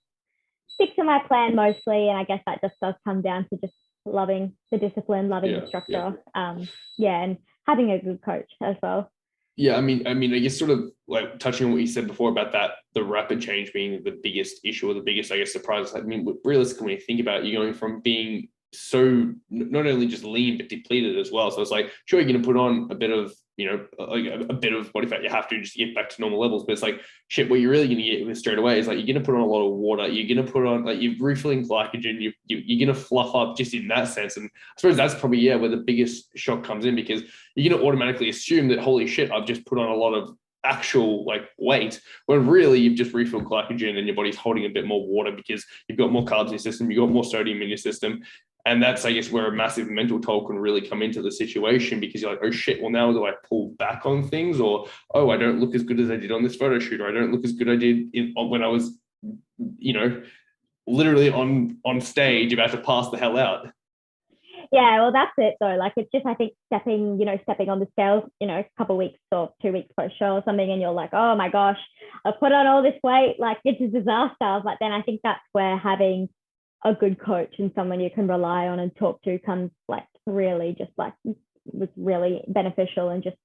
stick to my plan mostly. And I guess that just does come down to just loving the discipline, loving the structure. And having a good coach as well. Yeah, I mean, I guess sort of like touching on what you said before about that, the rapid change being the biggest issue or the biggest, I guess, surprise. I mean, realistically, when you think about it, you're going from being so not only just lean but depleted as well. So it's like, sure, you're going to put on a bit of, you know, like a bit of body fat. You have to just get back to normal levels. But it's like, shit, what you're really going to get with straight away is like, you're going to put on a lot of water. You're going to put on, like, you're refilling glycogen. You're going to fluff up just in that sense. And I suppose that's probably, where the biggest shock comes in, because you're going to automatically assume that, holy shit, I've just put on a lot of actual like weight, when really you've just refilled glycogen and your body's holding a bit more water because you've got more carbs in your system, you've got more sodium in your system. And that's, I guess, where a massive mental toll can really come into the situation, because you're like, oh shit, well now do I pull back on things? Or, oh, I don't look as good as I did on this photo shoot, or I don't look as good as I did when I was, you know, literally on stage about to pass the hell out. Yeah, well, that's it though. Like, it's just, I think stepping on the scale, you know, a couple of weeks or 2 weeks post show or something, and you're like, oh my gosh, I put on all this weight, like it's a disaster. But then I think that's where having a good coach and someone you can rely on and talk to comes like really just like was really beneficial. And just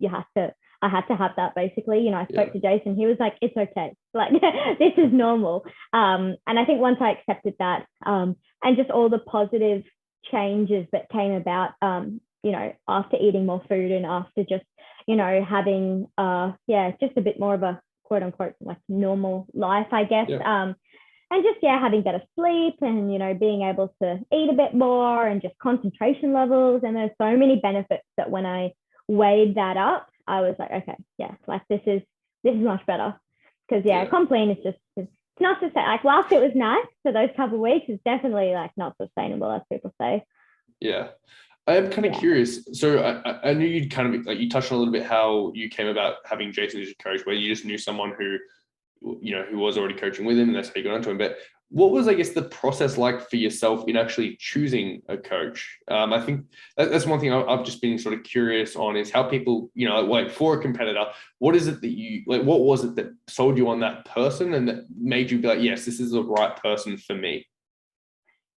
I had to have that basically. You know, I spoke to Jason, he was like, it's okay, like this is normal. And I think once I accepted that, and just all the positive changes that came about, you know, after eating more food and after just, you know, having just a bit more of a quote unquote like normal life, I guess. And just having better sleep and, you know, being able to eat a bit more and just concentration levels. And there's so many benefits that when I weighed that up, I was like, okay, like this is much better. Because comp lean is just, it's not to say, like, whilst it was nice for those couple of weeks, it's definitely like not sustainable, as people say. Yeah. I am kind of curious. So I knew you'd kind of, like, you touched on a little bit how you came about having Jason as your coach, where you just knew someone who, you know, who was already coaching with him, and that's how you got onto him. But what was, I guess, the process like for yourself in actually choosing a coach? I think that's one thing I've just been sort of curious on, is how people, you know, like for a competitor, what is it that you, like, what was it that sold you on that person and that made you be like, yes, this is the right person for me?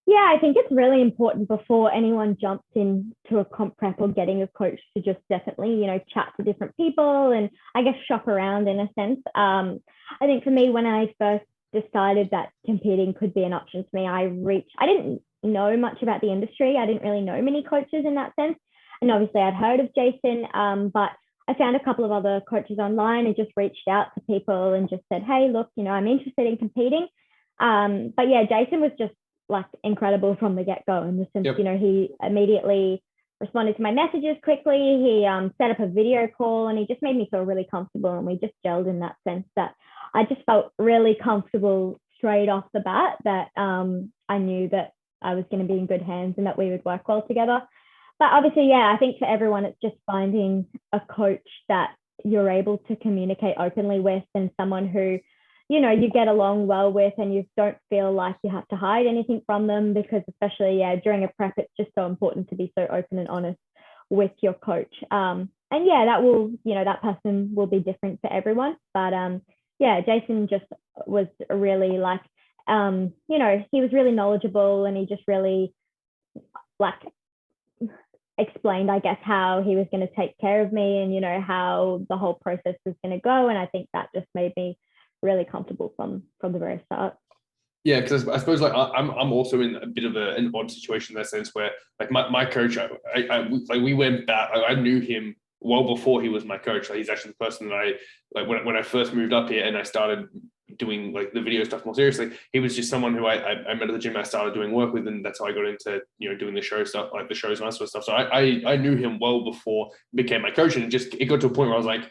Yeah, I think it's really important before anyone jumps into a comp prep or getting a coach to just definitely, you know, chat to different people and I guess shop around in a sense. I think for me, when I first decided that competing could be an option for me, I didn't know much about the industry. I didn't really know many coaches in that sense. And obviously I'd heard of Jason, but I found a couple of other coaches online and just reached out to people and just said, hey, look, you know, I'm interested in competing. But yeah, Jason was just like incredible from the get-go, in the sense, you know, he immediately responded to my messages quickly. He set up a video call and he just made me feel really comfortable, and we just gelled in that sense that I just felt really comfortable straight off the bat that I knew that I was going to be in good hands and that we would work well together. But obviously, I think for everyone, it's just finding a coach that you're able to communicate openly with, and someone who, you know, you get along well with, and you don't feel like you have to hide anything from them, because especially during a prep, it's just so important to be so open and honest with your coach. And that will, you know, that person will be different for everyone. But Jason just was really like, you know, he was really knowledgeable, and he just really like explained, I guess, how he was going to take care of me, and, you know, how the whole process was going to go. And I think that just made me really comfortable from the very start. Yeah, because I suppose like I'm also in a bit of an odd situation in that sense, where like my coach, I like we went back. I knew him well before he was my coach. Like, he's actually the person that I like when I first moved up here and I started doing like the video stuff more seriously. He was just someone who I met at the gym. I started doing work with, and that's how I got into doing the show stuff, like the shows and that sort of stuff. So I knew him well before he became my coach, and it got to a point where I was like,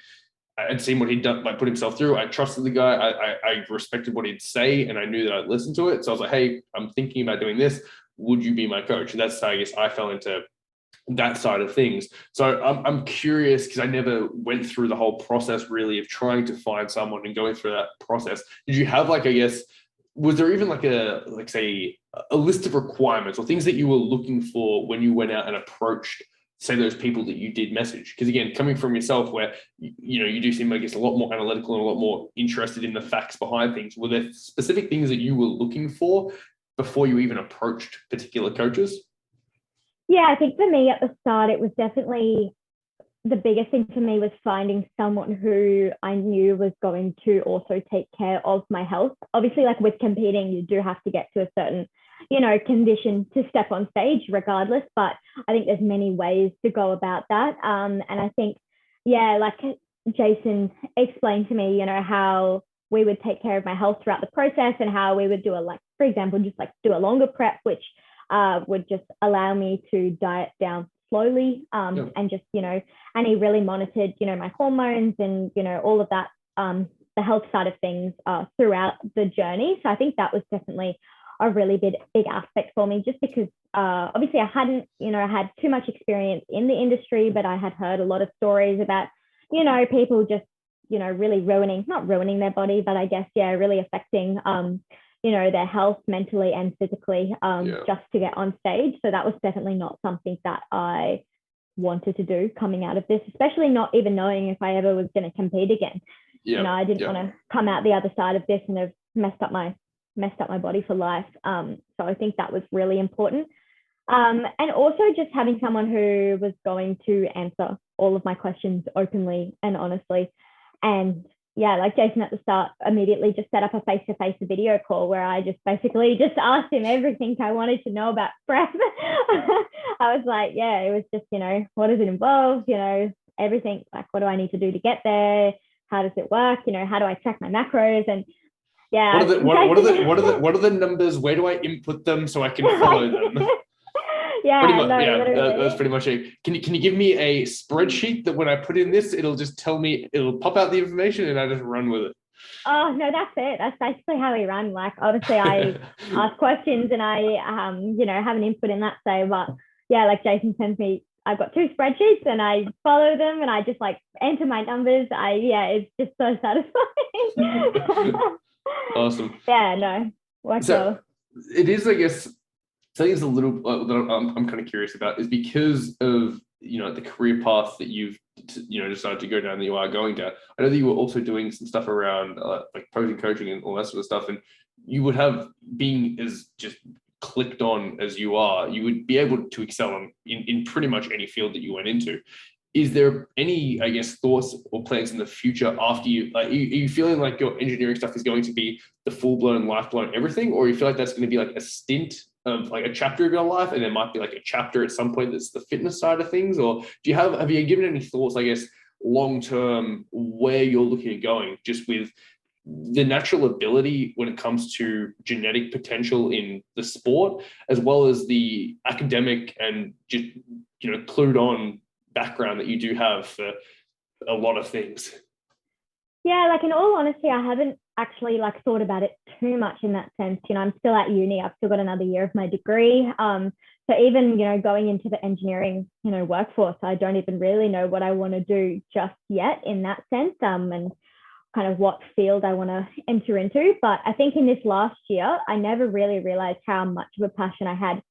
I'd seen what he'd done, like put himself through. I trusted the guy. I respected what he'd say, and I knew that I'd listen to it. So I was like, hey, I'm thinking about doing this. Would you be my coach? And that's how I guess I fell into that side of things. So I'm curious, because I never went through the whole process really of trying to find someone and going through that process. Did you have like, I guess, was there even like a list of requirements or things that you were looking for when you went out and approached, say, those people that you did message? Because again, coming from yourself, where you do seem, I guess, a lot more analytical and a lot more interested in the facts behind things. Were there specific things that you were looking for before you even approached particular coaches? Yeah, I think for me at the start, it was definitely the biggest thing for me was finding someone who I knew was going to also take care of my health. Obviously, like with competing, you do have to get to a certain, condition to step on stage regardless. But I think there's many ways to go about that. And I think, like Jason explained to me, how we would take care of my health throughout the process and how we would do for example, just like do a longer prep, which would just allow me to diet down slowly and just, and he really monitored, my hormones and, all of that, the health side of things throughout the journey. So I think that was definitely a really big aspect for me, just because obviously I hadn't, had too much experience in the industry, but I had heard a lot of stories about, people just, really not ruining their body, but I guess, really affecting, their health mentally and physically just to get on stage. So that was definitely not something that I wanted to do coming out of this, especially not even knowing if I ever was going to compete again. I didn't want to come out the other side of this and have messed up my body for life. So I think that was really important. And also just having someone who was going to answer all of my questions openly and honestly. And like Jason at the start immediately just set up a face-to-face video call where I just basically just asked him everything I wanted to know about prep. I was like, it was just, what does it involve? Everything, like, what do I need to do to get there? How does it work? How do I track my macros? And what are the numbers? Where do I input them so I can follow them? That's pretty much it. Can you give me a spreadsheet that when I put in this, it'll just tell me, it'll pop out the information and I just run with it? Oh no, that's it. That's basically how we run. Like, obviously I ask questions and I have an input in that. So, but like Jason sends me, I've got 2 spreadsheets and I follow them and I just like enter my numbers. It's just so satisfying. Awesome. Works well. It is, I guess, something that's a little that I'm kind of curious about is because of the career path that you've decided to go down that you are going down. I know that you were also doing some stuff around like posing coaching and all that sort of stuff, and you would have, being as just clicked on as you are, you would be able to excel in pretty much any field that you went into. Is there any, I guess, thoughts or plans in the future after you, like, are you feeling like your engineering stuff is going to be the full-blown, life-blown everything, or you feel like that's going to be like a stint of like a chapter of your life, and there might be like a chapter at some point that's the fitness side of things? Or have you given any thoughts, I guess, long-term, where you're looking at going, just with the natural ability when it comes to genetic potential in the sport, as well as the academic and just, clued on background that you do have for a lot of things? Like, in all honesty, I haven't actually like thought about it too much in that sense. I'm still at uni. I've still got another year of my degree. So even, going into the engineering, workforce, I don't even really know what I want to do just yet in that sense, and kind of what field I want to enter into. But I think in this last year, I never really realized how much of a passion I had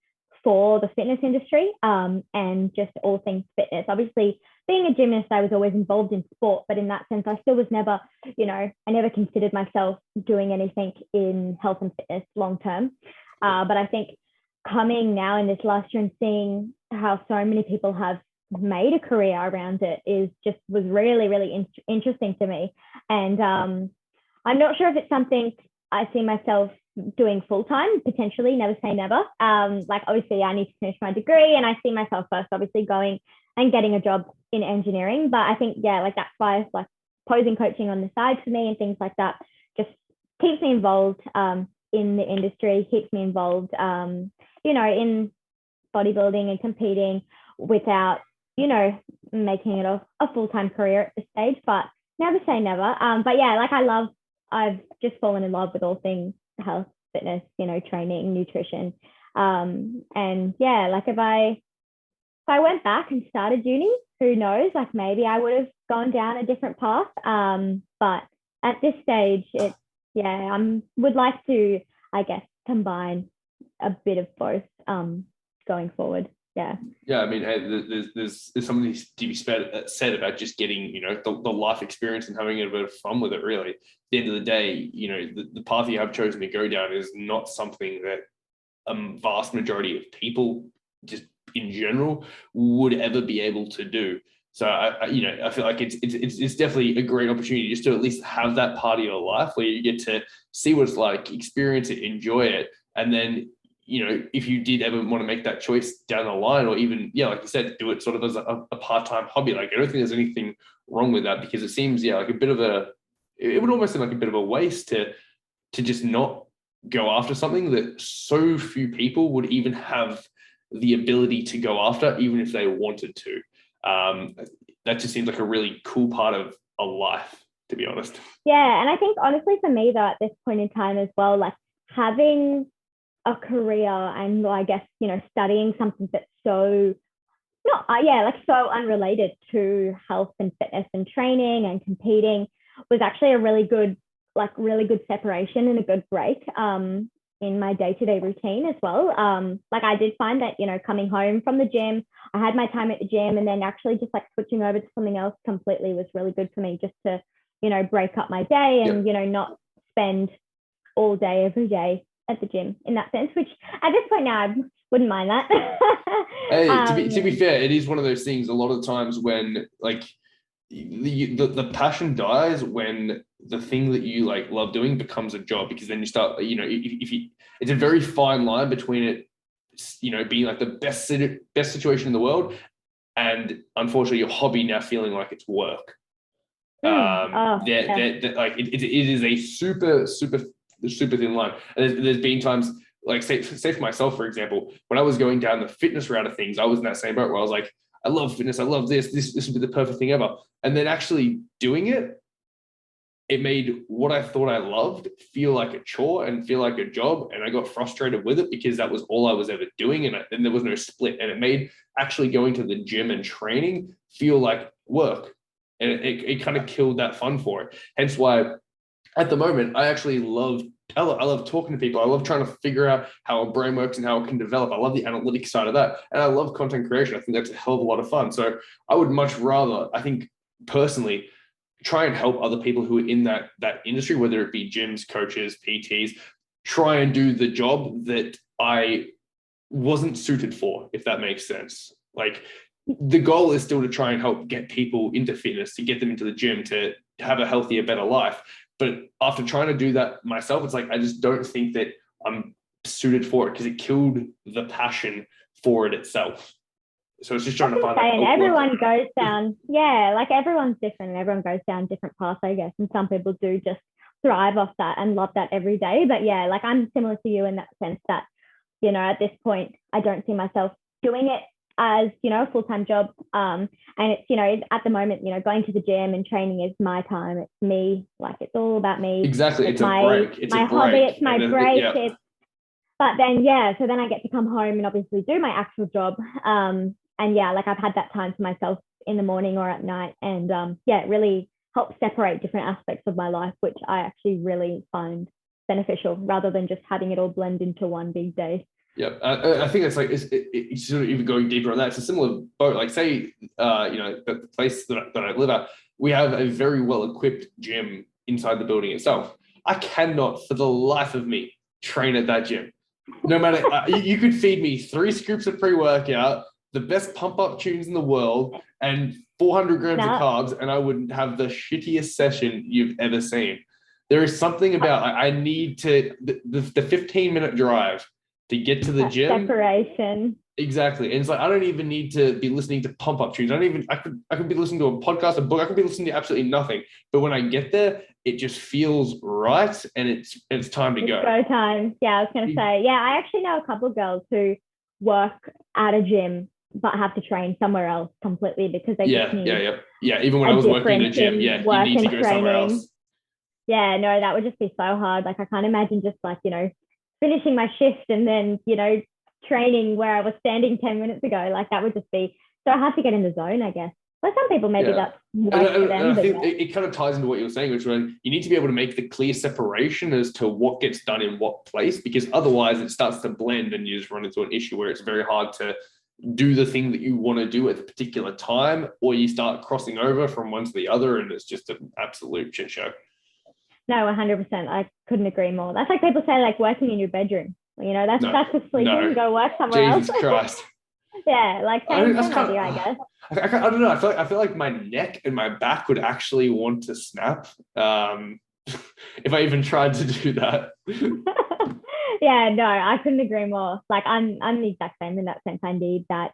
for the fitness industry, and just all things fitness. Obviously, being a gymnast, I was always involved in sport, but in that sense, I still was never, I never considered myself doing anything in health and fitness long term. But I think coming now in this last year and seeing how so many people have made a career around it was really, really interesting to me. And I'm not sure if it's something I see myself doing full time, potentially, never say never. Like, obviously I need to finish my degree, and I see myself first obviously going and getting a job in engineering. But I think, yeah, like that's why like posing coaching on the side for me and things like that just keeps me involved in the industry, keeps me involved, you know, in bodybuilding and competing without, you know, making it a full-time career at this stage, but never say never. But yeah, like I've just fallen in love with all things health, fitness, you know, training, nutrition. And yeah, like if I went back and started uni, who knows, like maybe I would have gone down a different path. But at this stage, would like to, I guess, combine a bit of both going forward. Yeah. Yeah, I mean, hey, there's something to be said about just getting, you know, the life experience and having a bit of fun with it, really. At the end of the day, you know, the path you have chosen to go down is not something that a vast majority of people, just in general, would ever be able to do. So I feel like it's definitely a great opportunity just to at least have that part of your life where you get to see what it's like, experience it, enjoy it, and then, you know, if you did ever want to make that choice down the line, or even, yeah, like you said, do it sort of as a part-time hobby. Like, I don't think there's anything wrong with that, because it seems, yeah, like it would almost seem like a bit of a waste to just not go after something that so few people would even have the ability to go after, even if they wanted to. That just seems like a really cool part of a life, to be honest. Yeah, and I think honestly for me though, at this point in time as well, like having a career and I guess, you know, studying something that's so so unrelated to health and fitness and training and competing was actually a really good separation and a good break in my day-to-day routine as well. Like I did find that, you know, coming home from the gym, I had my time at the gym, and then actually just like switching over to something else completely was really good for me, just to, you know, break up my day and, you know, not spend all day every day at the gym in that sense, which at this point now I wouldn't mind that. Hey, to be fair, it is one of those things a lot of times when like the passion dies when the thing that you like love doing becomes a job, because then you start, you know, if you, it's a very fine line between it, you know, being like the best situation in the world, and unfortunately your hobby now feeling like it's work. Like it is a super thin line. And there's been times, like say for myself, for example, when I was going down the fitness route of things, I was in that same boat where I was like, I love fitness, I love this would be the perfect thing ever. And then actually doing it made what I thought I loved feel like a chore and feel like a job. And I got frustrated with it because that was all I was ever doing. And there was no split. And it made actually going to the gym and training feel like work. And it kind of killed that fun for it. Hence why at the moment, I love talking to people. I love trying to figure out how a brain works and how it can develop. I love the analytics side of that. And I love content creation. I think that's a hell of a lot of fun. So I would much rather, I think personally, try and help other people who are in that industry, whether it be gyms, coaches, PTs, try and do the job that I wasn't suited for, if that makes sense. Like the goal is still to try and help get people into fitness, to get them into the gym, to have a healthier, better life. But after trying to do that myself, it's like, I just don't think that I'm suited for it, because it killed the passion for it itself. So it's just trying to find that. Everyone goes down, like everyone's different and everyone goes down different paths, I guess. And some people do just thrive off that and love that every day. But yeah, like I'm similar to you in that sense that, you know, at this point, I don't see myself doing it as, you know, a full-time job. And it's, you know, at the moment, you know, going to the gym and training is my time. It's me, like it's all about me. Exactly. It's my break. It's my hobby. It's my break. But then, so then I get to come home and obviously do my actual job. And yeah, like I've had that time for myself in the morning or at night. And it really helps separate different aspects of my life, which I actually really find beneficial, rather than just having it all blend into one big day. Yeah, I think it's like it's sort of even going deeper on that. It's a similar boat. Like say, you know, the place that I live at, we have a very well-equipped gym inside the building itself. I cannot, for the life of me, train at that gym. No matter, you could feed me 3 scoops of pre-workout, the best pump-up tunes in the world, and 400 grams of carbs, and I would have the shittiest session you've ever seen. There is something about, I need to, the 15-minute drive to get to the gym. Separation. Exactly. And it's like, I don't even need to be listening to pump up tunes. I could be listening to a podcast, a book. I could be listening to absolutely nothing. But when I get there, it just feels right. And it's time to go. Go time. Yeah, I was going to say, yeah, I actually know a couple of girls who work at a gym, but have to train somewhere else completely because they just need Yeah. Even when I was working in a gym, you need to go somewhere else. Yeah, no, that would just be so hard. Like, I can't imagine just like, finishing my shift and then, training where I was standing 10 minutes ago. Like, that would just be so hard to get in the zone, I guess. But some people, maybe that's works for them. And I think it kind of ties into what you were saying, which was you need to be able to make the clear separation as to what gets done in what place, because otherwise it starts to blend and you just run into an issue where it's very hard to do the thing that you want to do at a particular time, or you start crossing over from one to the other and it's just an absolute shit show. No, 100%. I couldn't agree more. That's like people say, like working in your bedroom. That's a sleeping. Go work somewhere else. Jesus Christ. Yeah, like same idea, I guess. I don't know. I feel like my neck and my back would actually want to snap if I even tried to do that. Yeah, no, I couldn't agree more. Like I'm the exact same in that sense. I need that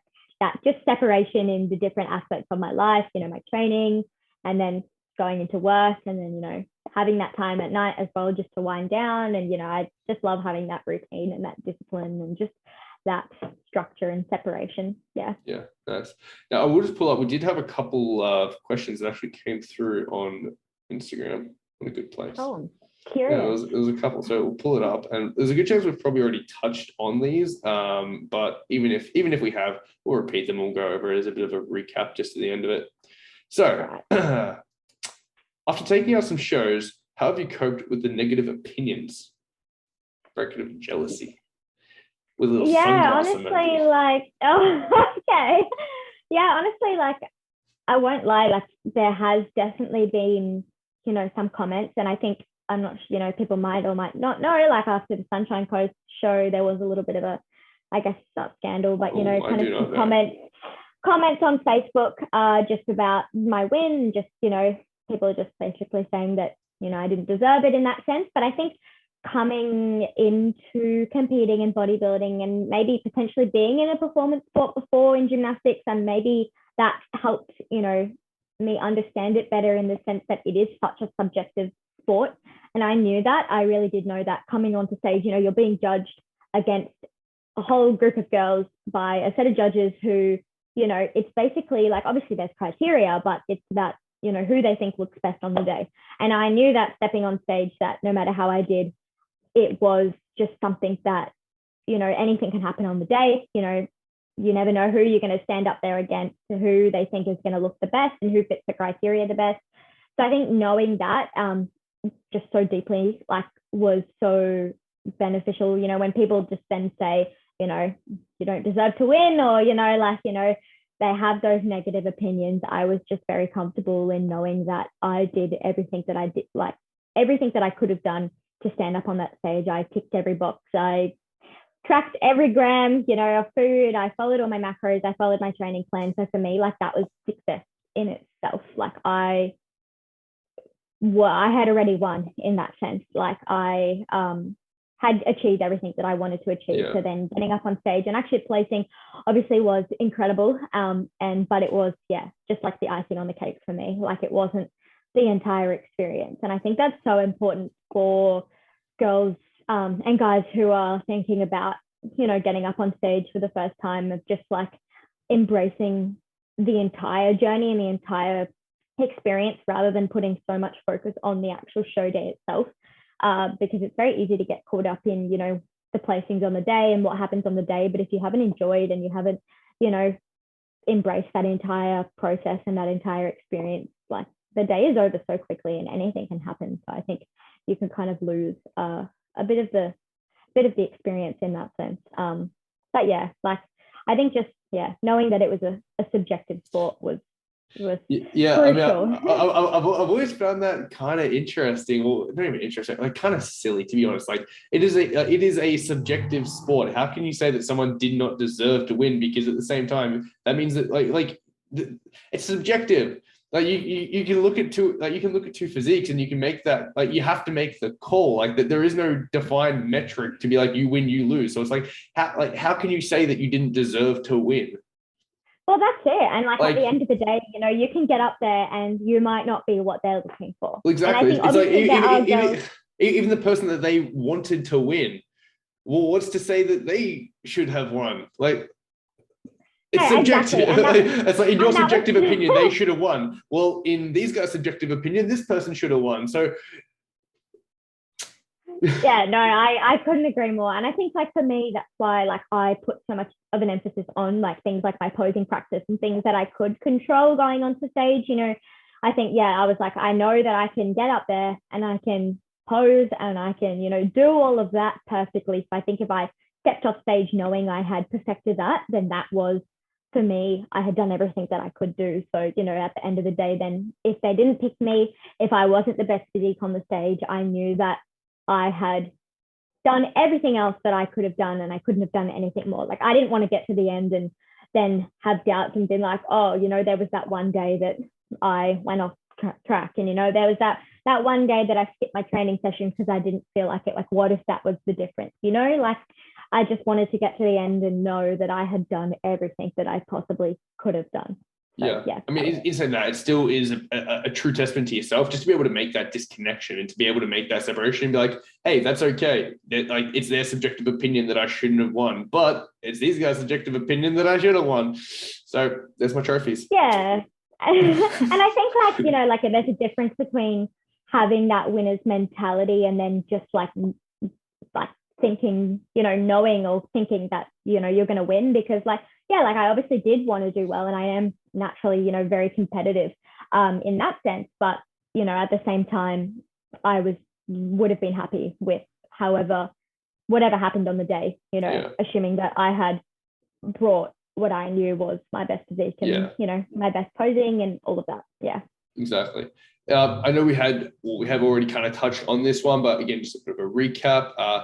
just separation in the different aspects of my life. My training, and then going into work, and then having that time at night as well, just to wind down. And I just love having that routine and that discipline and just that structure and separation. Yeah, nice. Now I will just pull up, we did have a couple of questions that actually came through on Instagram in a good place. I'm curious. Yeah, there was a couple, so we'll pull it up, and there's a good chance we've probably already touched on these, but even if we have, we'll repeat them. We'll go over it as a bit of a recap just at the end of it. So after taking out some shows, how have you coped with the negative opinions? Bracket of jealousy. With a little honestly, okay. Yeah, honestly, like, I won't lie, like, there has definitely been, some comments, and I think, I'm not, people might or might not know, like, after the Sunshine Coast show, there was a little bit of a, I guess, not scandal, but, kind of comments on Facebook, just about my win, just, people are just basically saying that, I didn't deserve it in that sense. But I think coming into competing in bodybuilding and maybe potentially being in a performance sport before in gymnastics, and maybe that helped, me understand it better in the sense that it is such a subjective sport. And I knew that. I really did know that coming onto stage, you're being judged against a whole group of girls by a set of judges who, it's basically like, obviously there's criteria, but it's about, who they think looks best on the day. And I knew that stepping on stage, that no matter how I did, it was just something that, anything can happen on the day. You never know who you're going to stand up there against, who they think is going to look the best and who fits the criteria the best. So I think knowing that just so deeply, like, was so beneficial, when people just then say, you don't deserve to win, or, they have those negative opinions. I was just very comfortable in knowing that I did everything that I did, like everything that I could have done to stand up on that stage. I ticked every box. I tracked every gram, of food. I followed all my macros. I followed my training plan. So for me, like, that was success in itself. Like, I had already won in that sense. Like, I had achieved everything that I wanted to achieve. Yeah. So then getting up on stage and actually placing obviously was incredible. But it was, just like the icing on the cake for me. Like, it wasn't the entire experience. And I think that's so important for girls and guys who are thinking about, getting up on stage for the first time, of just like embracing the entire journey and the entire experience, rather than putting so much focus on the actual show day itself. Because it's very easy to get caught up in, the placings on the day and what happens on the day. But if you haven't enjoyed and you haven't, embraced that entire process and that entire experience, like, the day is over so quickly and anything can happen. So I think you can kind of lose a bit of the experience in that sense. But yeah, like, I think just, knowing that it was a subjective sport was crucial. I mean, I've always found that kind of interesting, or not even interesting, like kind of silly, to be honest. Like, it is a subjective sport. How can you say that someone did not deserve to win? Because at the same time, that means that like it's subjective. Like you can look at two physiques and you can make that, like, you have to make the call, like, that there is no defined metric to be like you win, you lose. So it's like how can you say that you didn't deserve to win? Well, that's it. And like at the end of the day, you know, you can get up there and you might not be what they're looking for. Exactly. And I think it's like even the person that they wanted to win, well, what's to say that they should have won? Like, it's subjective. Exactly. It's like, in your subjective opinion, they should have won. Well, in these guys' subjective opinion, this person should have won. So yeah, no, I couldn't agree more. And I think, like, for me, that's why, like, I put so much of an emphasis on, like, things like my posing practice and things that I could control going onto stage. You know, I think, yeah, I was like, I know that I can get up there and I can pose and I can, you know, do all of that perfectly. So I think if I stepped off stage knowing I had perfected that, then that was, for me, I had done everything that I could do. So, you know, at the end of the day, then if they didn't pick me, if I wasn't the best physique on the stage, I knew that I had done everything else that I could have done and I couldn't have done anything more. Like, I didn't want to get to the end and then have doubts and been like, oh, you know, there was that one day that I went off track, and, you know, there was that one day that I skipped my training session because I didn't feel like it. Like, what if that was the difference? You know, like, I just wanted to get to the end and know that I had done everything that I possibly could have done. So, yeah. I mean, isn't that, it still is a true testament to yourself, just to be able to make that disconnection and to be able to make that separation and be like, hey, that's okay. Like, it's their subjective opinion that I shouldn't have won, but it's these guys' subjective opinion that I should have won. So there's my trophies. Yeah. And I think, like, you know, like, there's a difference between having that winner's mentality and then just like thinking, you know, knowing or thinking that, you know, you're going to win. Because, like, yeah, like, I obviously did want to do well and I am naturally, you know, very competitive in that sense. But, you know, at the same time, I would have been happy with whatever happened on the day, you know, assuming that I had brought what I knew was my best physique and, you know, my best posing and all of that. Yeah. Exactly. I know we have already kind of touched on this one, but again, just a bit of a recap.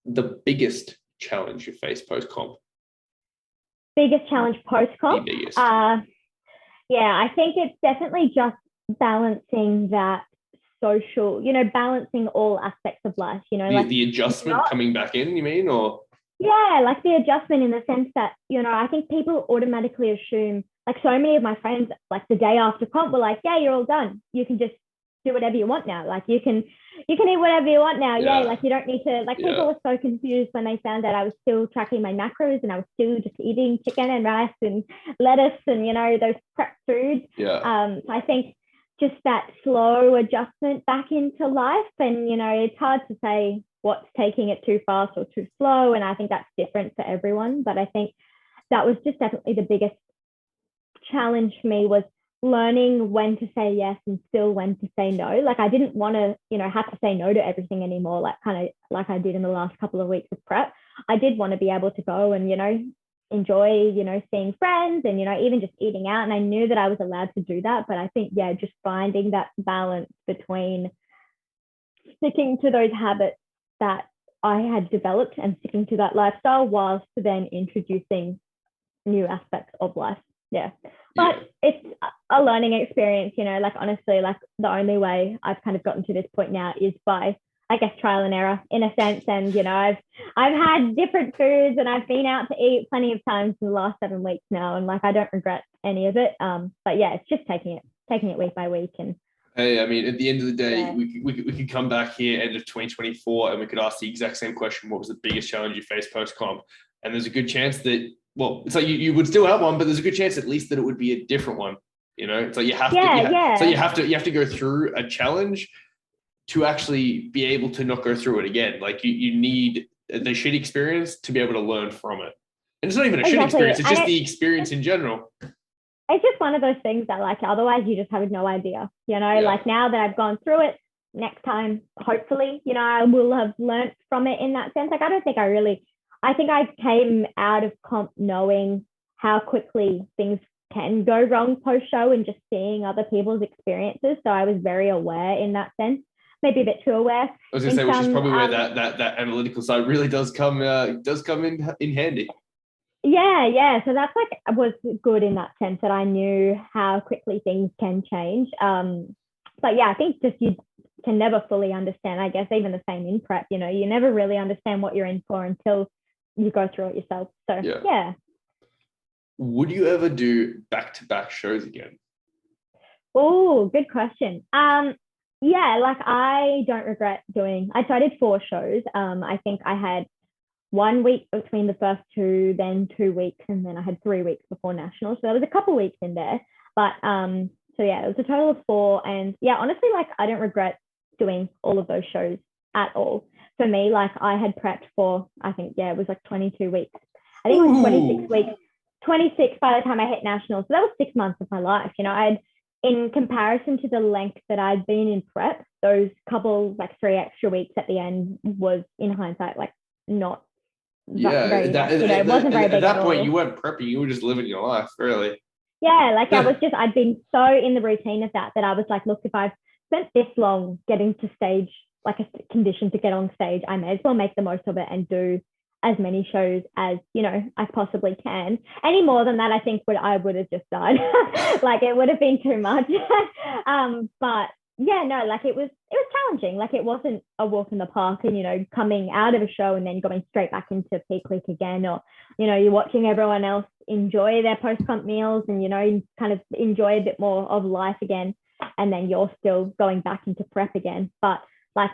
The biggest challenge you faced post-comp? Biggest challenge post-comp? The biggest. Yeah, I think it's definitely just balancing that social, you know, balancing all aspects of life, you know. The adjustment coming back in, you mean, or? Yeah, like the adjustment in the sense that, you know, I think people automatically assume, like, so many of my friends, like, the day after comp were like, yeah, you're all done. You can just do whatever you want now. Like, you can eat whatever you want now. Yeah. Like, you don't need to, like, people were so confused when they found that I was still tracking my macros and I was still just eating chicken and rice and lettuce and, you know, those prep foods. Yeah. I think just that slow adjustment back into life. And, you know, it's hard to say what's taking it too fast or too slow. And I think that's different for everyone. But I think that was just definitely the biggest challenge for me, was learning when to say yes and still when to say no. Like, I didn't want to, you know, have to say no to everything anymore, like, kind of like I did in the last couple of weeks of prep. I did want to be able to go and, you know, enjoy, you know, seeing friends and, you know, even just eating out. And I knew that I was allowed to do that. But I think, yeah, just finding that balance between sticking to those habits that I had developed and sticking to that lifestyle whilst then introducing new aspects of life. Yeah. But it's a learning experience, you know, like, honestly, like, the only way I've kind of gotten to this point now is by, I guess, trial and error in a sense. And, you know, I've had different foods and I've been out to eat plenty of times in the last 7 weeks now. And, like, I don't regret any of it. But yeah, it's just taking it week by week. And hey, I mean, at the end of the day, we could come back here end of 2024 and we could ask the exact same question: what was the biggest challenge you faced post-comp? And there's a good chance that, well, it's like you would still have one, but there's a good chance at least that it would be a different one. You know, it's like you have to. So you have to go through a challenge to actually be able to not go through it again. Like, you need the shit experience to be able to learn from it. And it's not even a shit experience; it's just the experience in general. It's just one of those things that, like, otherwise you just have no idea. You know, like, now that I've gone through it, next time, hopefully, you know, I will have learned from it in that sense. Like, I think I came out of comp knowing how quickly things can go wrong post-show and just seeing other people's experiences. So I was very aware in that sense, maybe a bit too aware. I was going to say, which is probably where that analytical side really does come in handy. Yeah. So that's like was good in that sense that I knew how quickly things can change. But yeah, I think just you can never fully understand. I guess even the same in prep, you know, you never really understand what you're in for until you go through it yourself. So yeah. Would you ever do back-to-back shows again? Oh, good question. Yeah, like I don't regret doing. I did 4 shows. I think I had 1 week between the first two, then 2 weeks, and then I had 3 weeks before nationals. So there was a couple weeks in there. But so yeah, it was a total of 4. And yeah, honestly, like I don't regret doing all of those shows at all. For me, like I had prepped for, I think, yeah, it was like 22 weeks. I think it was 26 weeks, 26 by the time I hit nationals. So that was 6 months of my life. You know, in comparison to the length that I'd been in prep, those couple, like 3 extra weeks at the end was in hindsight, like not very, it wasn't very big at that point, all. you weren't prepping, you were just living your life, really. Yeah, like I'd been so in the routine of that I was like, look, if I've spent this long getting to stage, like a condition to get on stage, I may as well make the most of it and do as many shows as, you know, I possibly can. Any more than that, I think I would have just died. Like it would have been too much. But yeah, no, like it was challenging. Like it wasn't a walk in the park and, you know, coming out of a show and then going straight back into peak week again, or, you know, you're watching everyone else enjoy their post-comp meals and, you know, kind of enjoy a bit more of life again. And then you're still going back into prep again. But like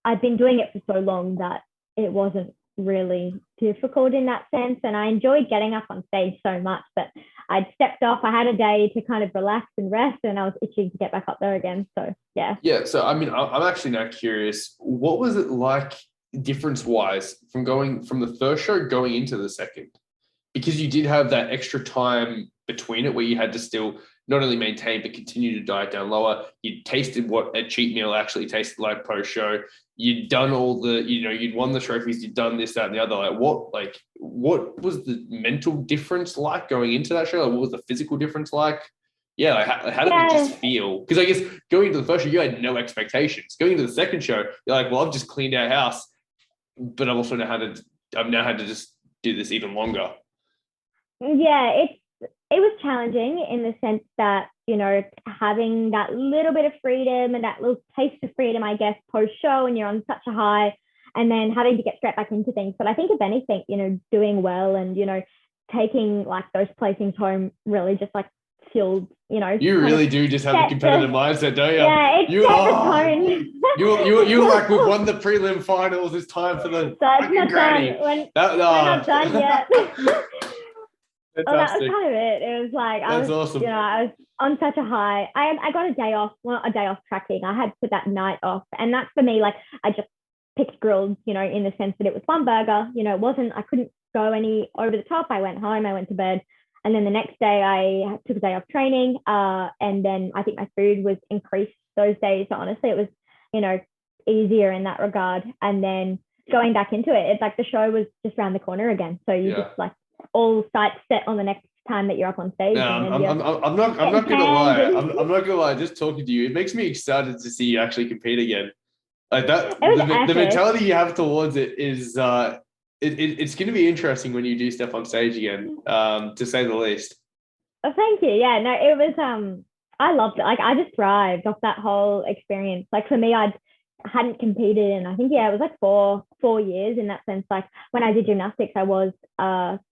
I've been doing it for so long that it wasn't really difficult in that sense. And I enjoyed getting up on stage so much that I'd stepped off. I had a day to kind of relax and rest, and I was itching to get back up there again. So yeah. Yeah. So I mean, I'm actually now curious. What was it like, difference-wise, from the first show going into the second? Because you did have that extra time between it where you had to still not only maintain but continue to diet down lower. You tasted what a cheat meal actually tasted like post-show. You'd done all the, you know, you'd won the trophies, you'd done this, that, and the other. What was the mental difference like going into that show? Like, what was the physical difference like? Yeah, like how did it just feel? Because I guess going into the first show, you had no expectations. Going into the second show, you're like, well, I've just cleaned our house, but I've now had to just do this even longer. Yeah, it was challenging in the sense that, you know, having that little bit of freedom and that little taste of freedom, I guess, post-show, and you're on such a high, and then having to get straight back into things. But I think if anything, you know, doing well and, you know, taking like those placings home really just like filled, you know. You really do just have a competitive mindset, don't you? Yeah, it's set the tone. You were like, we've won the prelim finals. It's time for the granny. We're not done yet. Fantastic. Well, that was kind of it. It was like awesome. You know, I was on such a high. I got a day off tracking. I had put that night off, and that's for me. Like I just picked grilled, you know, in the sense that it was one burger. You know, it wasn't. I couldn't go any over the top. I went home. I went to bed, and then the next day I took a day off training. And then I think my food was increased those days. So honestly, it was, you know, easier in that regard. And then going back into it, it's like the show was just around the corner again. So you just like all sights set on the next time that you're up on stage. No, I'm not gonna lie. I'm not gonna lie. Just talking to you, it makes me excited to see you actually compete again. Like that, the mentality you have towards it is it's going to be interesting when you do step on stage again, to say the least. Oh, thank you. Yeah, no, it was I loved it. Like I just thrived off that whole experience. Like for me, I hadn't competed in, I think, yeah, it was like four years in that sense. Like when I did gymnastics, I was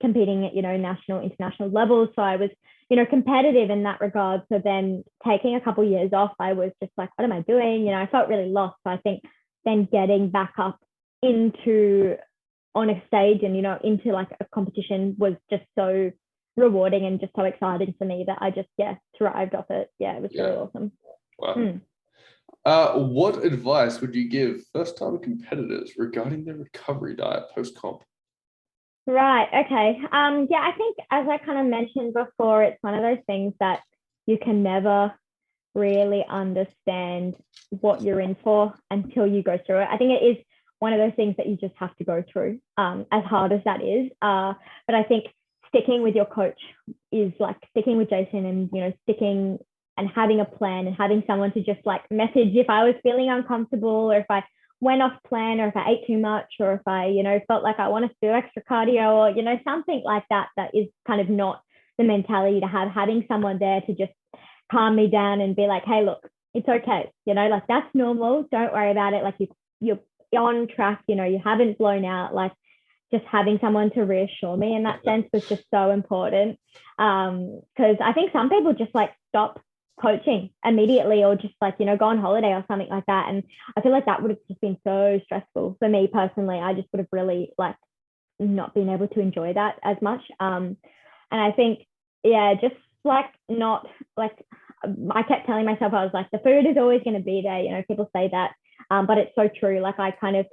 competing at, you know, national, international levels. So I was, you know, competitive in that regard. So then taking a couple of years off, I was just like, what am I doing? You know, I felt really lost. So I think then getting back up on a stage and, you know, into like a competition was just so rewarding and just so exciting for me that I just, thrived off it. Yeah, it was really awesome. Wow. What advice would you give first-time competitors regarding their recovery diet post-comp? Right. Okay. I think, as I kind of mentioned before, it's one of those things that you can never really understand what you're in for until you go through it. I think it is one of those things that you just have to go through, as hard as that is. But I think sticking with your coach is like sticking with Jason and, you know, sticking and having a plan and having someone to just like message if I was feeling uncomfortable or if I went off plan, or if I ate too much, or if I, felt like I wanted to do extra cardio, or, something like that, that is kind of not the mentality to have, having someone there to just calm me down and be like, hey, look, it's okay. Like that's normal. Don't worry about it. Like you're on track, you haven't blown out. Like just having someone to reassure me in that sense was just so important. Because I think some people just like stop coaching immediately, or just like, go on holiday or something like that. And I feel like that would have just been so stressful for me personally. I just would have really like not been able to enjoy that as much. And I think, just like not like, I kept telling myself, I was like, the food is always going to be there. People say that, but it's so true. Like I kind of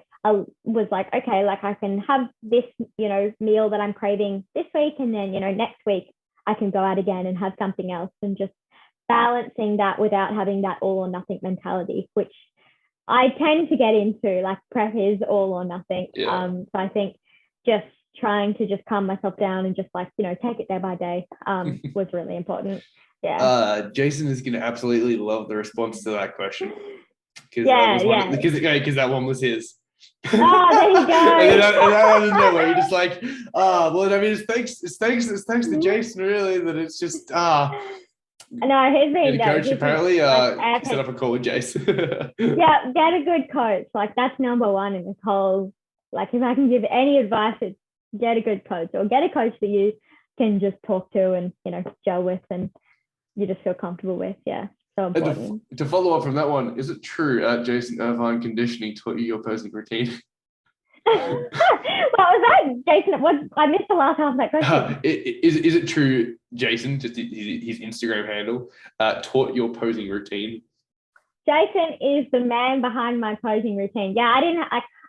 was like, okay, like I can have this, meal that I'm craving this week, and then, next week I can go out again and have something else, and just balancing that without having that all or nothing mentality, which I tend to get into. Like prep is all or nothing. So I think just trying to just calm myself down and just like, take it day by day was really important. Yeah. Jason is going to absolutely love the response to that question. Because that one was his. Oh, there you go. and out of nowhere, you're just like, well, I mean, it's thanks to Jason, really, that it's just No, he's been coach. Apparently, set up a call with Jason. Yeah, get a good coach. Like that's number one in this whole. Like if I can give any advice, it's get a good coach, or get a coach that you can just talk to and gel with, and you just feel comfortable with. Yeah. So important. To follow up from that one, is it true Jason Irvine Conditioning taught you your posing routine? What was that, Jason? I missed the last half of that question. Is it true, Jason, just his Instagram handle, taught your posing routine? Jason is the man behind my posing routine. Yeah,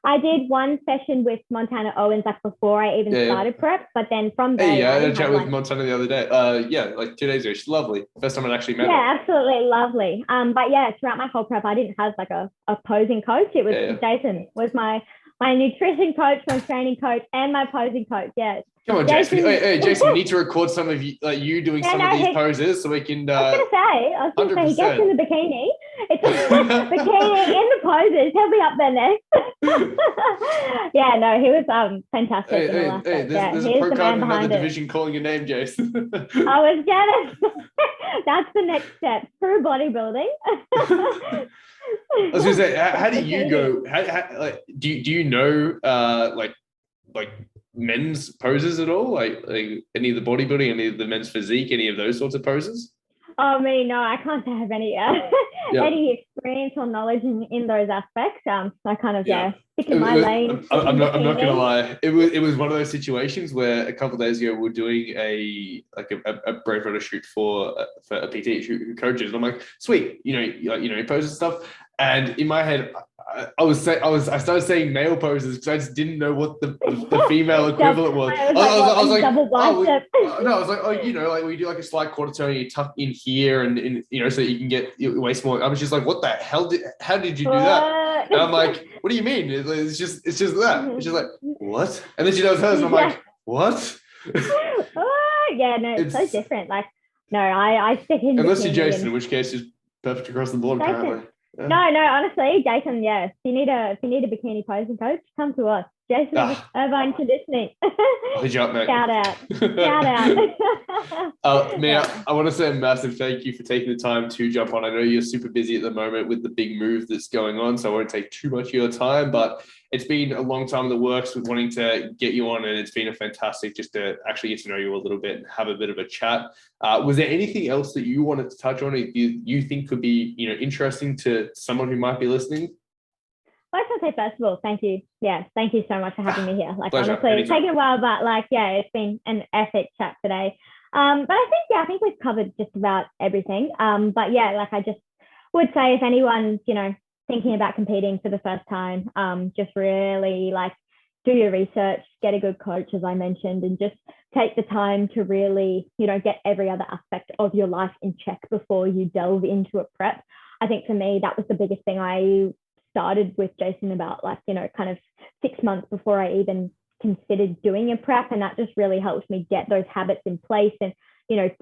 I did one session with Montana Owens like before I even started prep, but then from there. I had a chat with Montana the other day. Like 2 days ago. She's lovely. First time I actually met her. Yeah, absolutely lovely. But yeah, throughout my whole prep, I didn't have like a posing coach. It was Jason was my nutrition coach, my training coach, and my posing coach. Yeah. Come on, Jason. Hey, Jason, we need to record some of you doing some of these poses so we can. I was going to say, he gets in the bikini. It's bikini in the poses. He'll be up there next. Yeah, no, he was fantastic. There's a pro card in another division calling your name, Jason. I was jealous. That's the next step. Pro bodybuilding. I was going to say, how do you go? Like, do you know like men's poses at all? Like any of the bodybuilding, any of the men's physique, any of those sorts of poses? Oh, me, no, I can't have any any experience or knowledge in those aspects. I kind of stick in my lane. I'm not gonna lie. It was one of those situations where a couple of days ago we were doing a Broedelet shoot for a PT who coaches, and I'm like, sweet, poses and stuff. And in my head, I started saying male poses because I just didn't know what the female equivalent was. I was like, like we do like a slight quarter turn, you tuck in here and so that you can get your waist more. I was just like, what the hell how did you do that? And I'm like, what do you mean? It's just that. It's just like, what? And then she does hers, and I'm like, what? Yeah, no, it's so different. Like, no, I stick in. Unless you're Jason, in which case it's perfect across the board, Jason. apparently. Yeah. No, honestly, Jason, yes. If you need a bikini posing coach, come to us. Jason Irvine Conditioning. Good job, mate. Shout out. Mia, I want to say a massive thank you for taking the time to jump on. I know you're super busy at the moment with the big move that's going on, so I won't take too much of your time, but it's been a long time in the works with wanting to get you on, and it's been a fantastic just to actually get to know you a little bit and have a bit of a chat. Was there anything else that you wanted to touch on you think could be interesting to someone who might be listening? I just want to say, first of all, thank you. Yeah, thank you so much for having me here. Like, pleasure. honestly, it's taken a while, but it's been an epic chat today. But I think we've covered just about everything. But I just would say if anyone's, thinking about competing for the first time, just really do your research, get a good coach, as I mentioned, and just take the time to really, get every other aspect of your life in check before you delve into a prep. I think for me, that was the biggest thing. I started with Jason about kind of 6 months before I even considered doing a prep, and that just really helped me get those habits in place and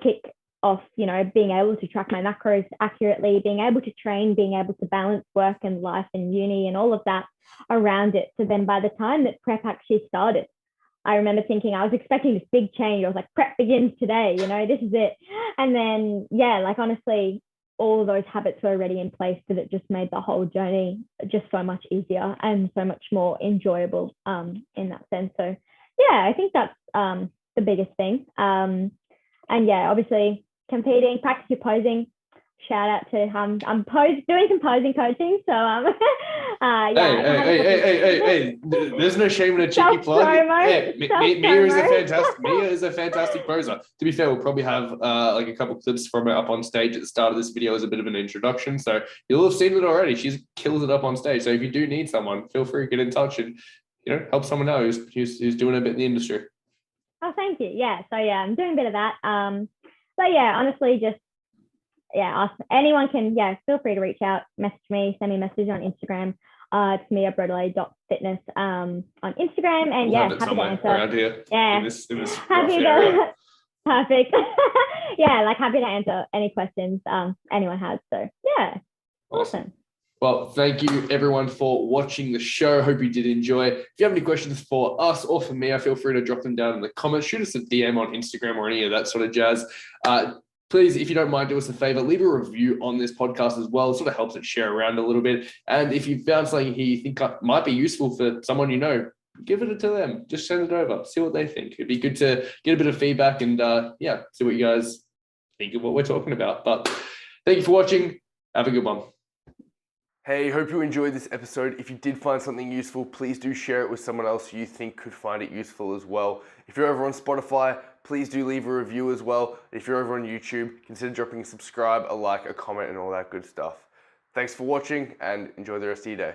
tick of, you know, being able to track my macros accurately, being able to train, being able to balance work and life and uni and all of that around it. So then by the time that prep actually started, I remember thinking I was expecting this big change. I was like, prep begins today, you know, this is it. And then, yeah, like honestly, all of those habits were already in place that it just made the whole journey just so much easier and so much more enjoyable in that sense. So yeah, I think that's the biggest thing. And yeah, obviously competing, practice your posing. Shout out to I'm doing some posing coaching. So yeah. Hey. There's no shame in a cheeky plug. Yeah, Mia is a fantastic poser. To be fair, we'll probably have like a couple clips from her up on stage at the start of this video as a bit of an introduction. So you'll have seen it already. She's killed it up on stage. So if you do need someone, feel free to get in touch and, you know, help someone know who's doing a bit in the industry. Oh, thank you. Yeah. So yeah, I'm doing a bit of that. But yeah, honestly, just anyone can, feel free to reach out, message me, send me a message on Instagram. It's me at Broedelet.fitness on Instagram, and happy to answer around here. Yeah, in this happy to perfect. Yeah, like happy to answer any questions anyone has. So yeah, awesome. Well, thank you everyone for watching the show. Hope you did enjoy. If you have any questions for us or for me, feel free to drop them down in the comments. Shoot us a DM on Instagram or any of that sort of jazz. Please, if you don't mind, do us a favor, leave a review on this podcast as well. It sort of helps it share around a little bit. And if you found something here you think might be useful for someone you know, give it to them. Just send it over. See what they think. It'd be good to get a bit of feedback and see what you guys think of what we're talking about. But thank you for watching. Have a good one. Hey, hope you enjoyed this episode. If you did find something useful, please do share it with someone else you think could find it useful as well. If you're over on Spotify, please do leave a review as well. If you're over on YouTube, consider dropping a subscribe, a like, a comment, and all that good stuff. Thanks for watching, and enjoy the rest of your day.